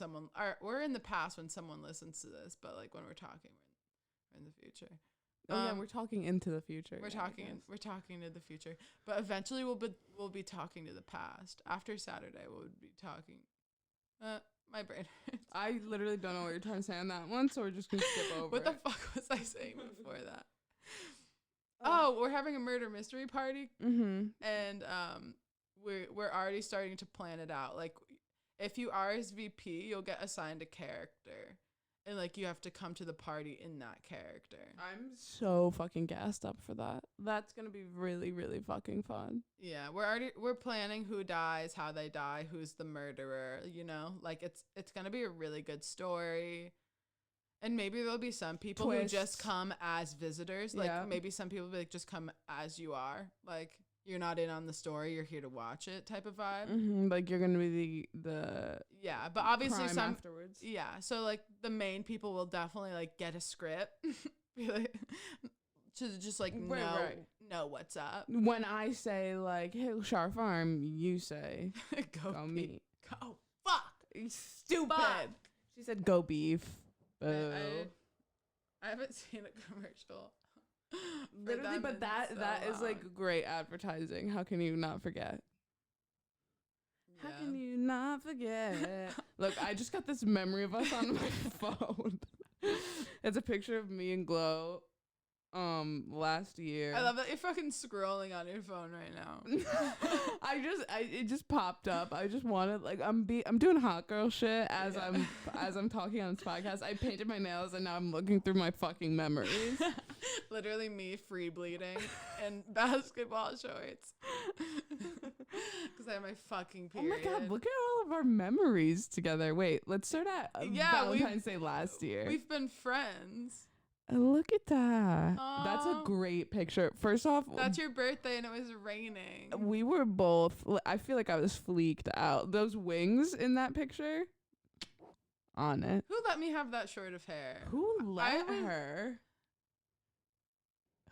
B: we're in the past when someone listens to this, but like when we're talking, we're in the future.
A: We're talking into the future.
B: We're talking to the future, but eventually we'll be talking to the past. After Saturday, we'll be talking. My brain hurts.
A: I literally don't know what you're trying to say on that one, so we're just gonna skip over.
B: What the fuck was I saying before that? Oh, we're having a murder mystery party, and we're already starting to plan it out. Like, if you RSVP, you'll get assigned a character, and like you have to come to the party in that character.
A: I'm so fucking gassed up for that. That's gonna be really, really fucking fun.
B: Yeah, we're planning who dies, how they die, who's the murderer. You know, like it's gonna be a really good story. And maybe there'll be some people who just come as visitors. Like, maybe some people be like, just come as you are. Like, you're not in on the story, you're here to watch it type of vibe.
A: Like, you're going to be the
B: yeah, but obviously some
A: afterwards.
B: Yeah, so, like, the main people will definitely, like, get a script. To just, like, know what's up.
A: When I say, like, hey, Shar Farm, you say,
B: go
A: meat.
B: Go fuck.
A: Stupid. Fuck. She said, go beef.
B: I haven't seen a commercial.
A: Literally, but that is like great advertising. How can you not forget? Yeah. How can you not forget? Look, I just got this memory of us on my phone. It's a picture of me and Glow last year.
B: I love that you're fucking scrolling on your phone right now.
A: It just popped up. I just wanted, like, I'm doing hot girl shit as
B: Yeah.
A: I'm talking on this podcast. I painted my nails and now I'm looking through my fucking memories.
B: Literally me free bleeding in basketball shorts. Because I have my fucking
A: Oh
B: period.
A: my god, look at all of our memories together. Wait, let's start at Valentine's Day last year.
B: We've been friends.
A: Look at that. That's a
B: Aw.
A: great picture. First off,
B: That's your birthday and it was raining.
A: we were both, I feel like I was fleeked out. Those wings in that picture, on it.
B: Who let me have that short of hair?
A: Who let
B: was-
A: her?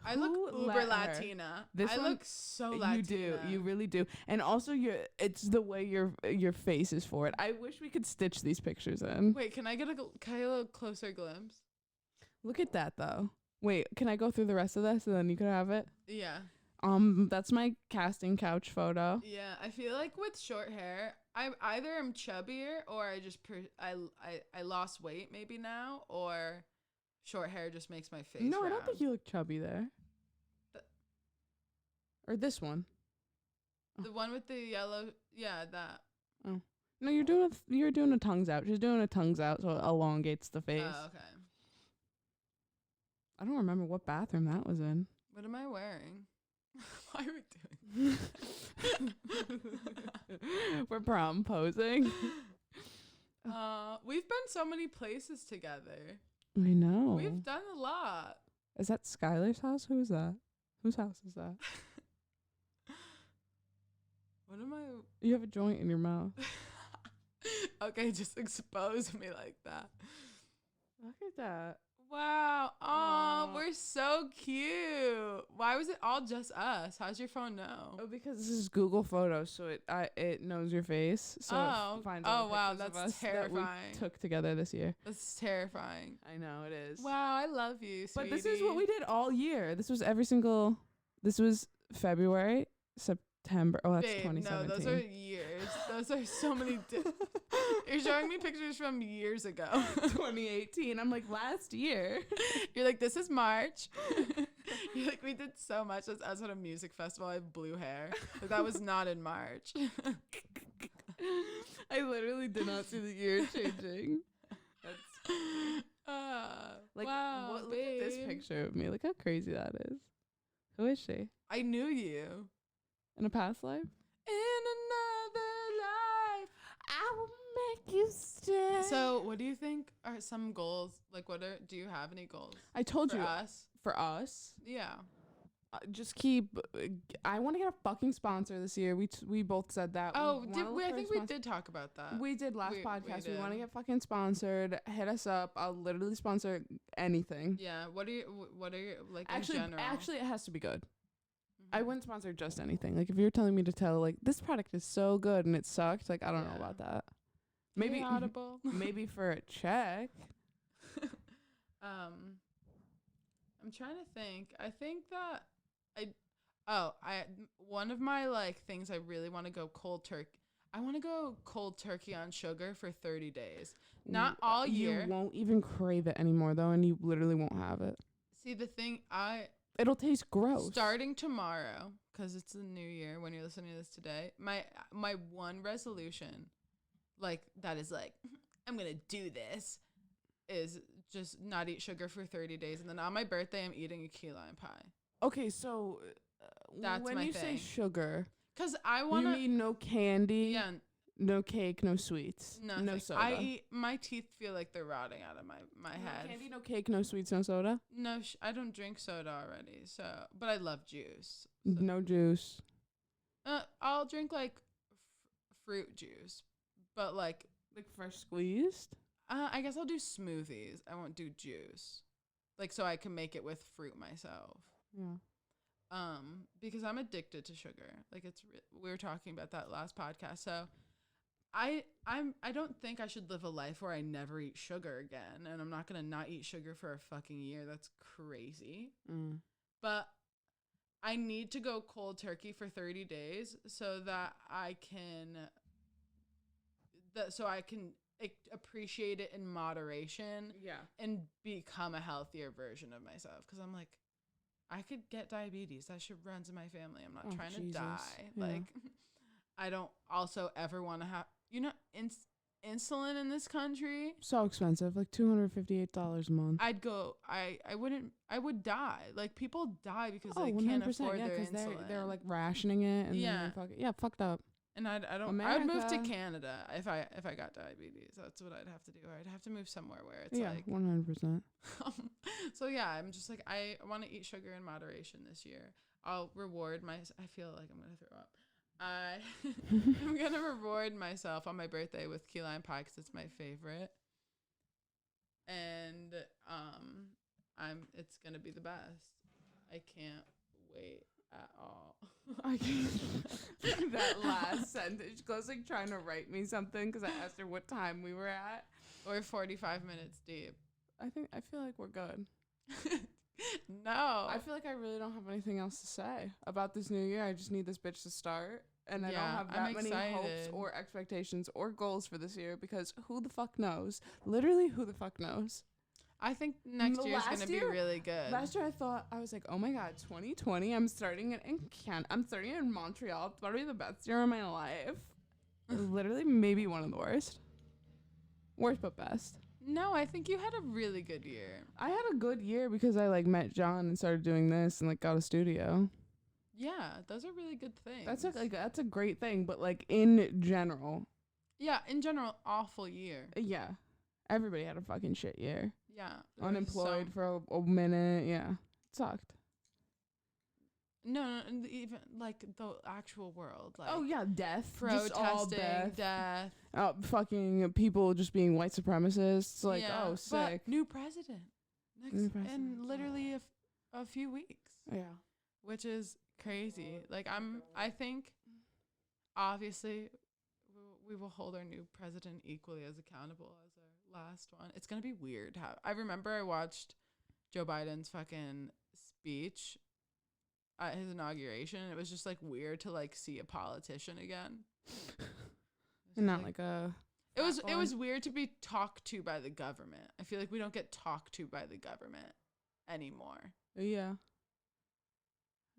B: I look
A: Who
B: uber
A: let her?
B: Latina.
A: This
B: I
A: one-
B: look so Latina.
A: You do. You really do. And also it's the way your face is for it. I wish we could stitch these pictures in.
B: Wait, can I get a little closer glimpse?
A: Look at that though. Wait, can I go through the rest of this and then you can have it?
B: Yeah.
A: That's my casting couch photo.
B: Yeah, I feel like with short hair, I either am chubbier or I just I lost weight maybe now, or short hair just makes my face
A: No, I don't
B: round.
A: think you look chubby there. Or this one.
B: The one with the yellow, yeah, that.
A: No, you're doing a tongues out. She's doing a tongues out, so it elongates the face.
B: Oh, okay.
A: I don't remember what bathroom that was in.
B: What am I wearing? Why are we doing?
A: We're prom posing.
B: We've been so many places together.
A: I know.
B: We've done a lot.
A: Is that Skylar's house? Who's that? Whose house is that?
B: What am I?
A: You have a joint in your mouth.
B: Okay, just expose me like that.
A: Look at that.
B: Wow. Oh,
A: Aw.
B: we're so cute. Why was it all just us? How's your phone know?
A: Oh, because this is Google Photos, so it knows your face. So
B: Oh.
A: it finds all
B: Oh,
A: the
B: wow,
A: pictures of
B: that's
A: us that we
B: terrifying.
A: took together this year.
B: That's terrifying.
A: I know it is.
B: Wow, I love you,
A: But
B: sweetie.
A: this is what we did all year. This was This was February, September. Oh, that's
B: Babe,
A: 2017.
B: no, those are years. Those are so many. You're showing me pictures from years ago.
A: 2018. I'm like, last year.
B: You're like, this is March. You're like, we did so much as us at a music festival. I have blue hair. Like, that was not in March.
A: I literally did not see the year changing. That's like,
B: wow,
A: look at this
B: babe.
A: picture of me. Look how crazy that is. Who is she?
B: I knew you.
A: In a past life?
B: In another life.
A: I will make you stay.
B: So, what do you think are some goals? Like, do you have any goals
A: I told
B: for
A: you.
B: us?
A: For us,
B: Yeah.
A: just keep. I want to get a fucking sponsor this year. We both said that.
B: Oh,
A: wanna
B: did
A: look
B: we? I
A: for a
B: think we
A: sponsor.
B: did talk about that.
A: We did last
B: We
A: podcast. We want to
B: did.
A: get fucking sponsored. Hit us up. I'll literally sponsor anything.
B: Yeah. What are you like?
A: Actually,
B: in general?
A: actually, it has to be good.
B: Mhm.
A: I wouldn't sponsor just anything. Like if you're telling me to tell like this product is so good and it sucked, like I don't know
B: Yeah.
A: about that.
B: Hey,
A: Maybe
B: Audible.
A: maybe for a check.
B: I'm trying to think. I think that one of my like things I really want to go cold turkey. I want to go cold turkey on sugar for 30 days. Not all year.
A: You won't even crave it anymore though, and you literally won't have it.
B: See, the thing
A: It'll taste gross.
B: starting tomorrow, because it's the new year when you're listening to this today, my one resolution, like that is like I'm gonna do this, is just not eat sugar for 30 days, and then on my birthday I'm eating a key lime pie.
A: Okay, so
B: That's
A: when
B: my
A: you say
B: thing.
A: sugar,
B: Cause I
A: you
B: wanna
A: mean no candy,
B: yeah
A: no cake, no sweets,
B: nothing.
A: no soda.
B: I eat, my teeth feel like they're rotting out of my
A: no
B: head.
A: candy, no cake, no sweets, no soda,
B: No, I don't drink soda already. So, but I love juice.
A: no juice.
B: I'll drink like fruit juice, but like
A: Like fresh squeezed.
B: I guess I'll do smoothies. I won't do juice, like so I can make it with fruit myself.
A: Yeah.
B: Because I'm addicted to sugar. Like we were talking about that last podcast. So I don't think I should live a life where I never eat sugar again, and I'm not gonna not eat sugar for a fucking year. That's crazy.
A: Mm.
B: But I need to go cold turkey for 30 days so that I can appreciate it in moderation
A: Yeah.
B: and become a healthier version of myself, because I'm like I could get diabetes. That shit runs in my family. I'm not
A: Oh,
B: trying to
A: Jesus.
B: die.
A: Yeah.
B: Like, I don't also ever want to have, insulin in this country.
A: So expensive, like $258 a month.
B: I would die. Like, people die because
A: Oh,
B: they
A: 100%,
B: can't afford
A: yeah,
B: their
A: because
B: insulin.
A: they're like rationing it and
B: Yeah.
A: then fucked up.
B: And I don't. I'd move to
A: America.
B: Canada if I got diabetes. That's what I'd have to do. Or I'd have to move somewhere where it's
A: Yeah,
B: like
A: 100%.
B: So yeah, I'm just like, I want to eat sugar in moderation this year. I'll reward I feel like I'm gonna throw up. I'm gonna reward myself on my birthday with key lime pie because it's my favorite, and it's gonna be the best. I can't wait at all.
A: I can't. That last sentence, Chloe's like trying to write me something because I asked her what time we were at.
B: We're 45 minutes deep.
A: I feel like we're good.
B: No.
A: I feel like I really don't have anything else to say about this new year. I just need this bitch to start. And I don't have that many hopes or expectations or goals for this year because who the fuck knows? Literally, who the fuck knows?
B: I think next year's going to be really good.
A: Last year I was like, oh my God, 2020, I'm starting it in I'm starting it in Montreal. It's about to be the best year of my life. Literally, maybe one of the worst. Worst but best.
B: No, I think you had a really good year.
A: I had a good year because I like met John and started doing this and like got a studio.
B: Yeah, those are really good things.
A: That's a great thing, but like in general.
B: Yeah, in general, awful year.
A: Yeah. Everybody had a fucking shit year.
B: Yeah.
A: Unemployed for a minute. Yeah. It sucked.
B: No, even like the actual world. Like,
A: oh yeah, death.
B: Protesting, death.
A: Fucking people just being white supremacists. Like,
B: yeah,
A: oh, sick.
B: But new president. In literally a few weeks.
A: Yeah.
B: Which is crazy. Like, I think, obviously, we will hold our new president equally as accountable as our last one. It's going to be weird. I remember I watched Joe Biden's fucking speech at his inauguration. And it was just, like, weird to, like, see a politician again.
A: And not like a...
B: It was weird to be talked to by the government. I feel like we don't get talked to by the government anymore.
A: Yeah.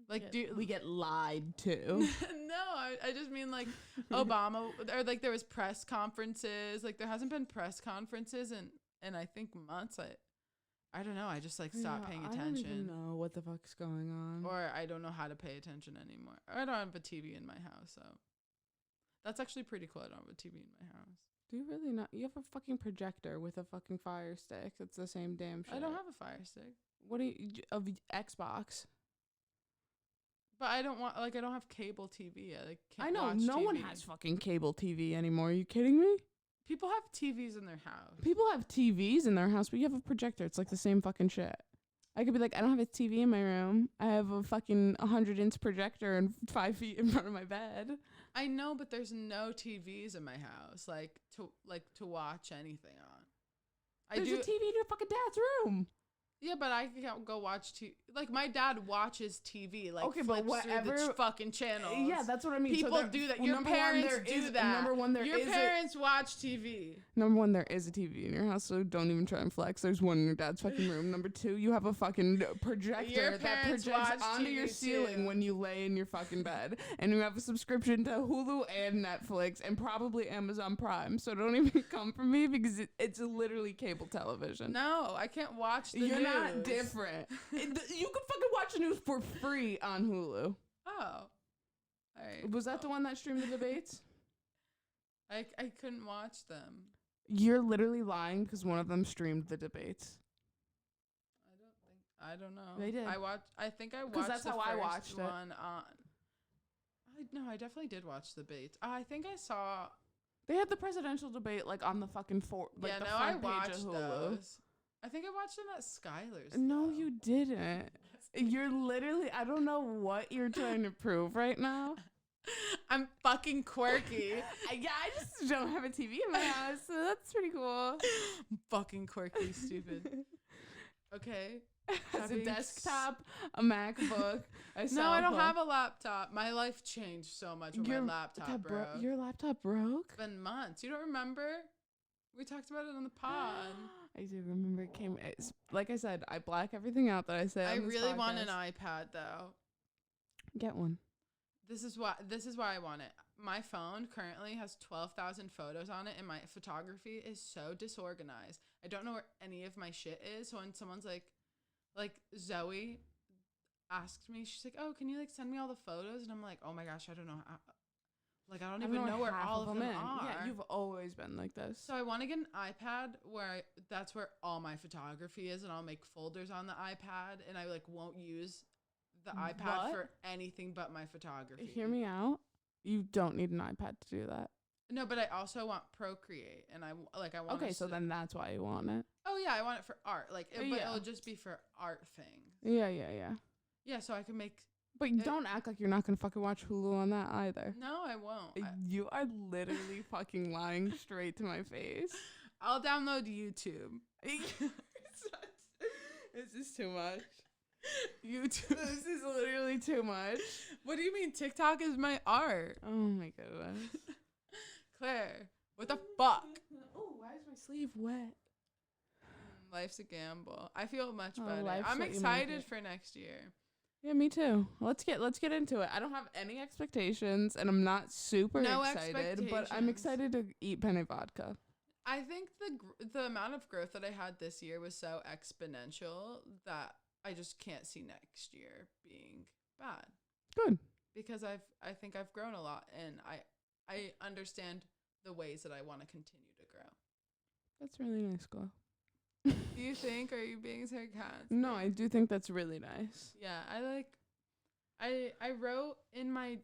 B: Like,
A: we get lied to.
B: No, I just mean like Obama, or like there was press conferences. Like there hasn't been press conferences in I think months. I don't know. I just like stopped paying attention.
A: I don't even know what the fuck's going on.
B: Or I don't know how to pay attention anymore. I don't have a TV in my house, so that's actually pretty cool. I don't have a TV in my house.
A: Do you really not? You have a fucking projector with a fucking Fire Stick. It's the same damn shit.
B: I don't have a Fire Stick.
A: What do you of Xbox?
B: But I don't have cable TV.
A: I know no one has fucking cable TV anymore. Are you kidding me?
B: People have TVs in their house.
A: People have TVs in their house, but you have a projector. It's like the same fucking shit. I could be like, I don't have a TV in my room. I have a fucking 100-inch projector and 5 feet in front of my bed.
B: I know, but there's no TVs in my house, to watch anything on.
A: There's a TV in your fucking dad's room.
B: Yeah, but I can't go watch TV. Like, my dad watches TV. Like,
A: okay, but whatever.
B: Through the fucking channels.
A: Yeah, that's what I mean.
B: People do that. Your parents do that.
A: Number one,
B: your parents watch TV.
A: Number one, there is a TV in your house, so don't even try and flex. There's one in your dad's fucking room. Number two, you have a fucking projector that projects onto your ceiling when you lay in your fucking bed. And you have a subscription to Hulu and Netflix and probably Amazon Prime. So don't even come for me because it's literally cable television.
B: No, I can't watch the news.
A: Not different. You can fucking watch the news for free on Hulu.
B: Oh. All right.
A: Was that the one that streamed the debates?
B: I couldn't watch them.
A: You're literally lying because one of them streamed the debates.
B: I don't know.
A: They did.
B: I think I watched
A: that's
B: the
A: how
B: first
A: I watched
B: one on. I definitely did watch the debates. I think I saw.
A: They had the presidential debate like on the fucking the front page of Hulu.
B: Those. I think I watched them at Skylar's.
A: No, you didn't. You're literally, I don't know what you're trying to prove right now.
B: I'm fucking quirky.
A: Yeah, I just don't have a TV in my house, so that's pretty cool.
B: Fucking quirky, stupid. Okay.
A: Has a desktop, a MacBook, a cell
B: No, I don't
A: phone.
B: have a laptop. My life changed so much when my laptop broke.
A: Your laptop broke?
B: It's been months. You don't remember? We talked about it on the pod.
A: I do remember it came. Like I said, I black everything out that I say.
B: I
A: on this
B: really want an
A: podcast.
B: iPad though.
A: Get one.
B: This is why I want it. My phone currently has 12,000 photos on it, and my photography is so disorganized. I don't know where any of my shit is. So when someone's like Zoe asked me, she's like, "Oh, can you like send me all the photos?" And I'm like, "Oh my gosh, I don't know how." Like I don't even know where
A: half
B: all of them are.
A: Yeah, you've always been like this.
B: So I want to get an iPad where that's where all my photography is, and I'll make folders on the iPad, and I like won't use the iPad for anything but my photography.
A: Hear me out. You don't need an iPad to do that.
B: No, but I also want Procreate, and I want.
A: Okay, so then that's why you want it.
B: Oh yeah, I want it for art. Like, but it'll just be for art things.
A: Yeah.
B: Yeah, so I can make.
A: But you don't act like you're not gonna fucking watch Hulu on that either.
B: No, I won't.
A: You are literally fucking lying straight to my face.
B: I'll download YouTube.
A: This is too much.
B: YouTube.
A: This is literally too much.
B: What do you mean? TikTok is my art.
A: Oh my goodness.
B: Claire, what the fuck?
A: Oh, why is my sleeve wet?
B: Life's a gamble. I feel much better.
A: Life's
B: I'm
A: what you make
B: excited
A: it.
B: for next year.
A: Yeah, me too. Let's get into it. I don't have any expectations, and I'm not super excited, but I'm excited to eat penne vodka.
B: I think the amount of growth that I had this year was so exponential that I just can't see next year being bad.
A: Good.
B: Because I think I've grown a lot, and I understand the ways that I want to continue to grow.
A: That's really nice, Glow.
B: Do you think? Are you being sarcastic?
A: No, I do think that's really nice.
B: Yeah, I wrote in my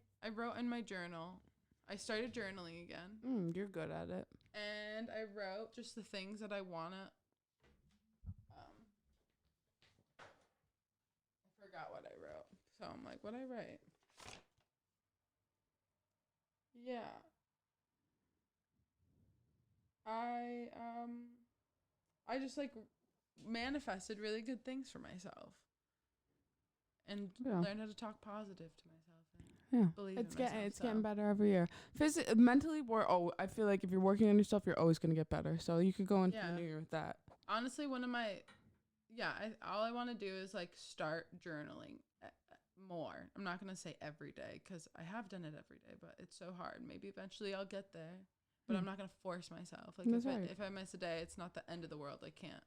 B: journal. I started journaling again.
A: You're good at it.
B: And I wrote just the things that I wanna. I forgot what I wrote, so I'm like, what I write? Yeah. I just like manifested really good things for myself, and learned how to talk positive to myself. And believe in myself.
A: It's getting better every year. Mentally, I feel like if you're working on yourself, you're always gonna get better. So you could go into the new year with that.
B: Honestly, all I want to do is like start journaling more. I'm not gonna say every day because I have done it every day, but it's so hard. Maybe eventually I'll get there. But I'm not going to force myself. Like, if I miss a day, it's not the end of the world. I can't.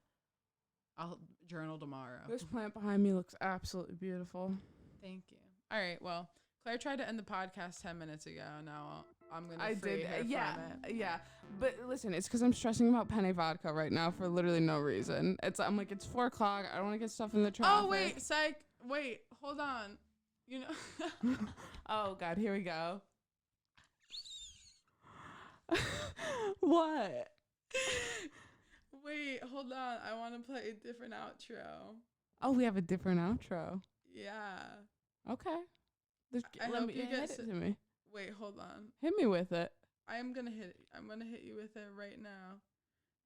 B: I'll journal tomorrow.
A: This plant behind me looks absolutely beautiful.
B: Thank you. All right. Well, Claire tried to end the podcast 10 minutes ago. Now I'm going to free her from it.
A: Yeah. But listen, it's because I'm stressing about penne vodka right now for literally no reason. I'm like, it's 4 o'clock. I don't want to get stuff in the traffic.
B: Oh, wait. Psych. Wait. Hold on. You know.
A: Oh, God. Here we go. What?
B: Wait, hold on. I want to play a different outro.
A: Oh, we have a different outro.
B: Yeah.
A: Okay. Hit it to me.
B: Wait, hold on.
A: Hit me with it.
B: I'm gonna hit you with it right now.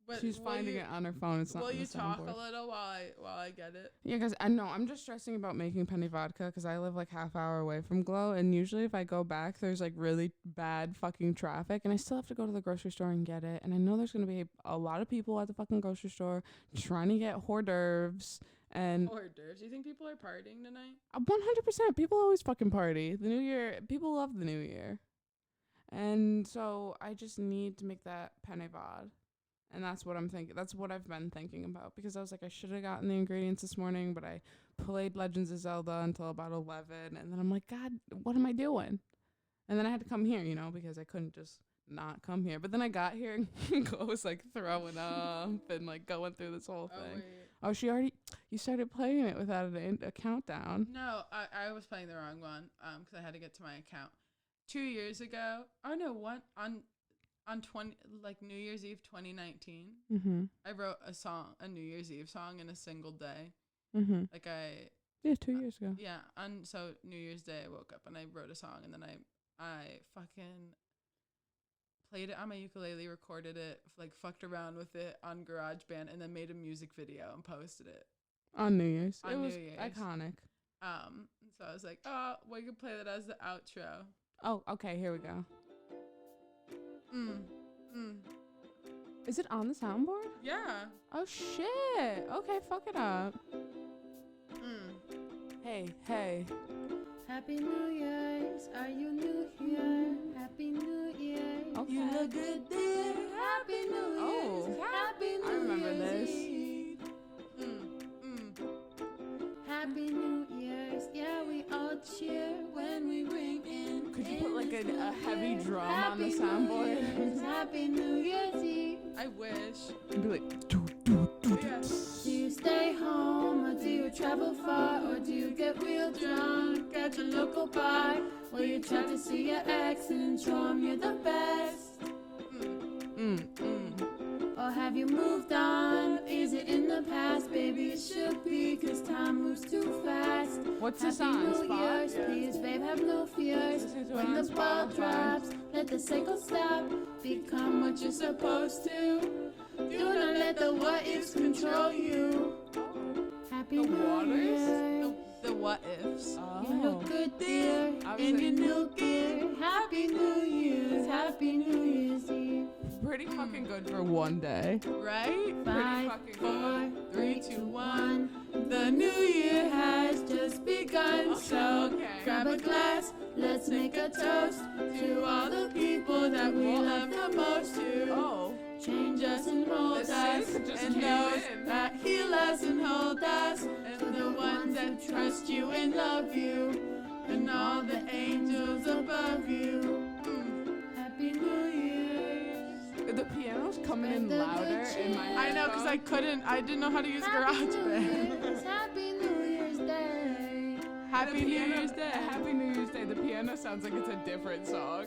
B: But
A: she's finding it on her phone. It's not.
B: Will you talk a little while I get it?
A: Yeah, because I know I'm just stressing about making penne vodka because I live like half hour away from Glow, and usually if I go back, there's like really bad fucking traffic, and I still have to go to the grocery store and get it. And I know there's gonna be a lot of people at the fucking grocery store trying to get hors d'oeuvres. And
B: hors d'oeuvres. Do you think people are partying tonight?
A: 100%. People always fucking party. The New Year. People love the New Year, and so I just need to make that penne vod. And that's what I'm thinking. That's what I've been thinking about because I was like, I should have gotten the ingredients this morning, but I played Legends of Zelda until about 11. And then I'm like, God, what am I doing? And then I had to come here, because I couldn't just not come here. But then I got here and Chloe was like throwing up and like going through this whole thing. You started playing it without a countdown.
B: No, I was playing the wrong one because I had to get to my account. 2 years ago. Oh, no, on New Year's Eve 2019, I wrote a New Year's Eve song in a single day.
A: 2 years ago.
B: Yeah, and so New Year's Day I woke up and I wrote a song, and then I fucking played it on my ukulele, recorded it, like fucked around with it on GarageBand, and then made a music video and posted it
A: on New Year's.
B: It was
A: iconic.
B: So I was like, oh, we could play that as the outro.
A: Oh, okay, here we go. Is it on the soundboard?
B: Yeah.
A: Oh shit. Okay, fuck it up. Hey.
C: Happy New Year's, are you new here? Happy New Year,
A: Okay.
C: you look good there. Happy New Year's,
A: Oh.
C: Happy New
A: I remember
C: Year's
A: this.
C: Eve. Happy New Year's, yeah, we all cheer when we ring in.
A: Could you put like
C: in this
A: a
C: new
A: heavy
C: year.
A: drum on
C: Happy
A: the
C: New
A: soundboard?
C: Year's, Happy New Year's Eve.
B: I wish.
A: And be like, doo, doo, doo, doo.
B: Yeah.
C: Do you stay home or do you travel far or do you get real drunk at your local bar? Will you try to see your ex and show him you're the best? Or have you moved on? Is it in the past? Baby, it should be, cause time moves too fast.
A: What's this
C: Happy
A: on?
C: New
A: Spot?
C: Year's, please, babe, have no fears.
A: Listen to it
C: When
A: on
C: the ball
A: Spotify.
C: drops, let the cycle stop. Become what you're supposed to. Do not let the what ifs control you. Happy
A: The
C: New
A: waters?
C: Year.
B: The what ifs.
C: You look good, dear,
A: I was
C: in your
A: like-
C: new gear. Happy New Year's, Happy New Year's Eve.
A: Pretty fucking good for one day.
B: Right?
C: 5,
A: fucking
C: 4,
B: good.
C: 3,
B: 3,
C: 2,
B: 2,
C: 1. The new year has just begun, so
A: Okay.
C: grab a glass. Let's make a toast to all the people that we love the most. To
A: Oh.
C: change us and mold
A: This
C: us,
A: is just
C: and
A: came
C: those
A: in.
C: that heal us and hold us, and the ones that trust you and love you, and all the angels above you. Happy New Year's.
A: The piano's coming in louder in my head.
B: I know, because I didn't know how to use
C: Happy New
B: GarageBand.
C: Year's, Happy New Year's Day.
B: Happy New Year's Day.
A: Happy New Year's Day. The piano sounds like it's a different song.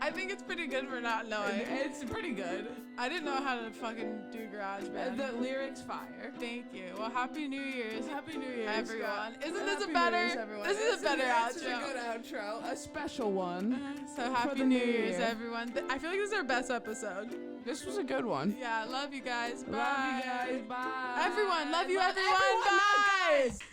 B: I think it's pretty good for not knowing.
A: It's pretty good.
B: I didn't know how to fucking do GarageBand.
A: The lyrics fire.
B: Thank you. Well, Happy New Year's,
A: Happy New Year's,
B: everyone.
A: Scott.
B: Isn't this
A: Happy
B: a
A: New
B: better?
A: Year's, everyone.
B: This is a better
A: This is a
B: outro.
A: good outro. A special one.
B: So Happy
A: the
B: New
A: new
B: Year's,
A: year.
B: everyone. I feel like this is our best episode.
A: This was a good one.
B: Yeah, love you guys. Bye.
A: Love you guys. Bye.
B: Everyone, love you,
A: Bye.
B: everyone.
A: Everyone, not
B: Bye.
A: guys.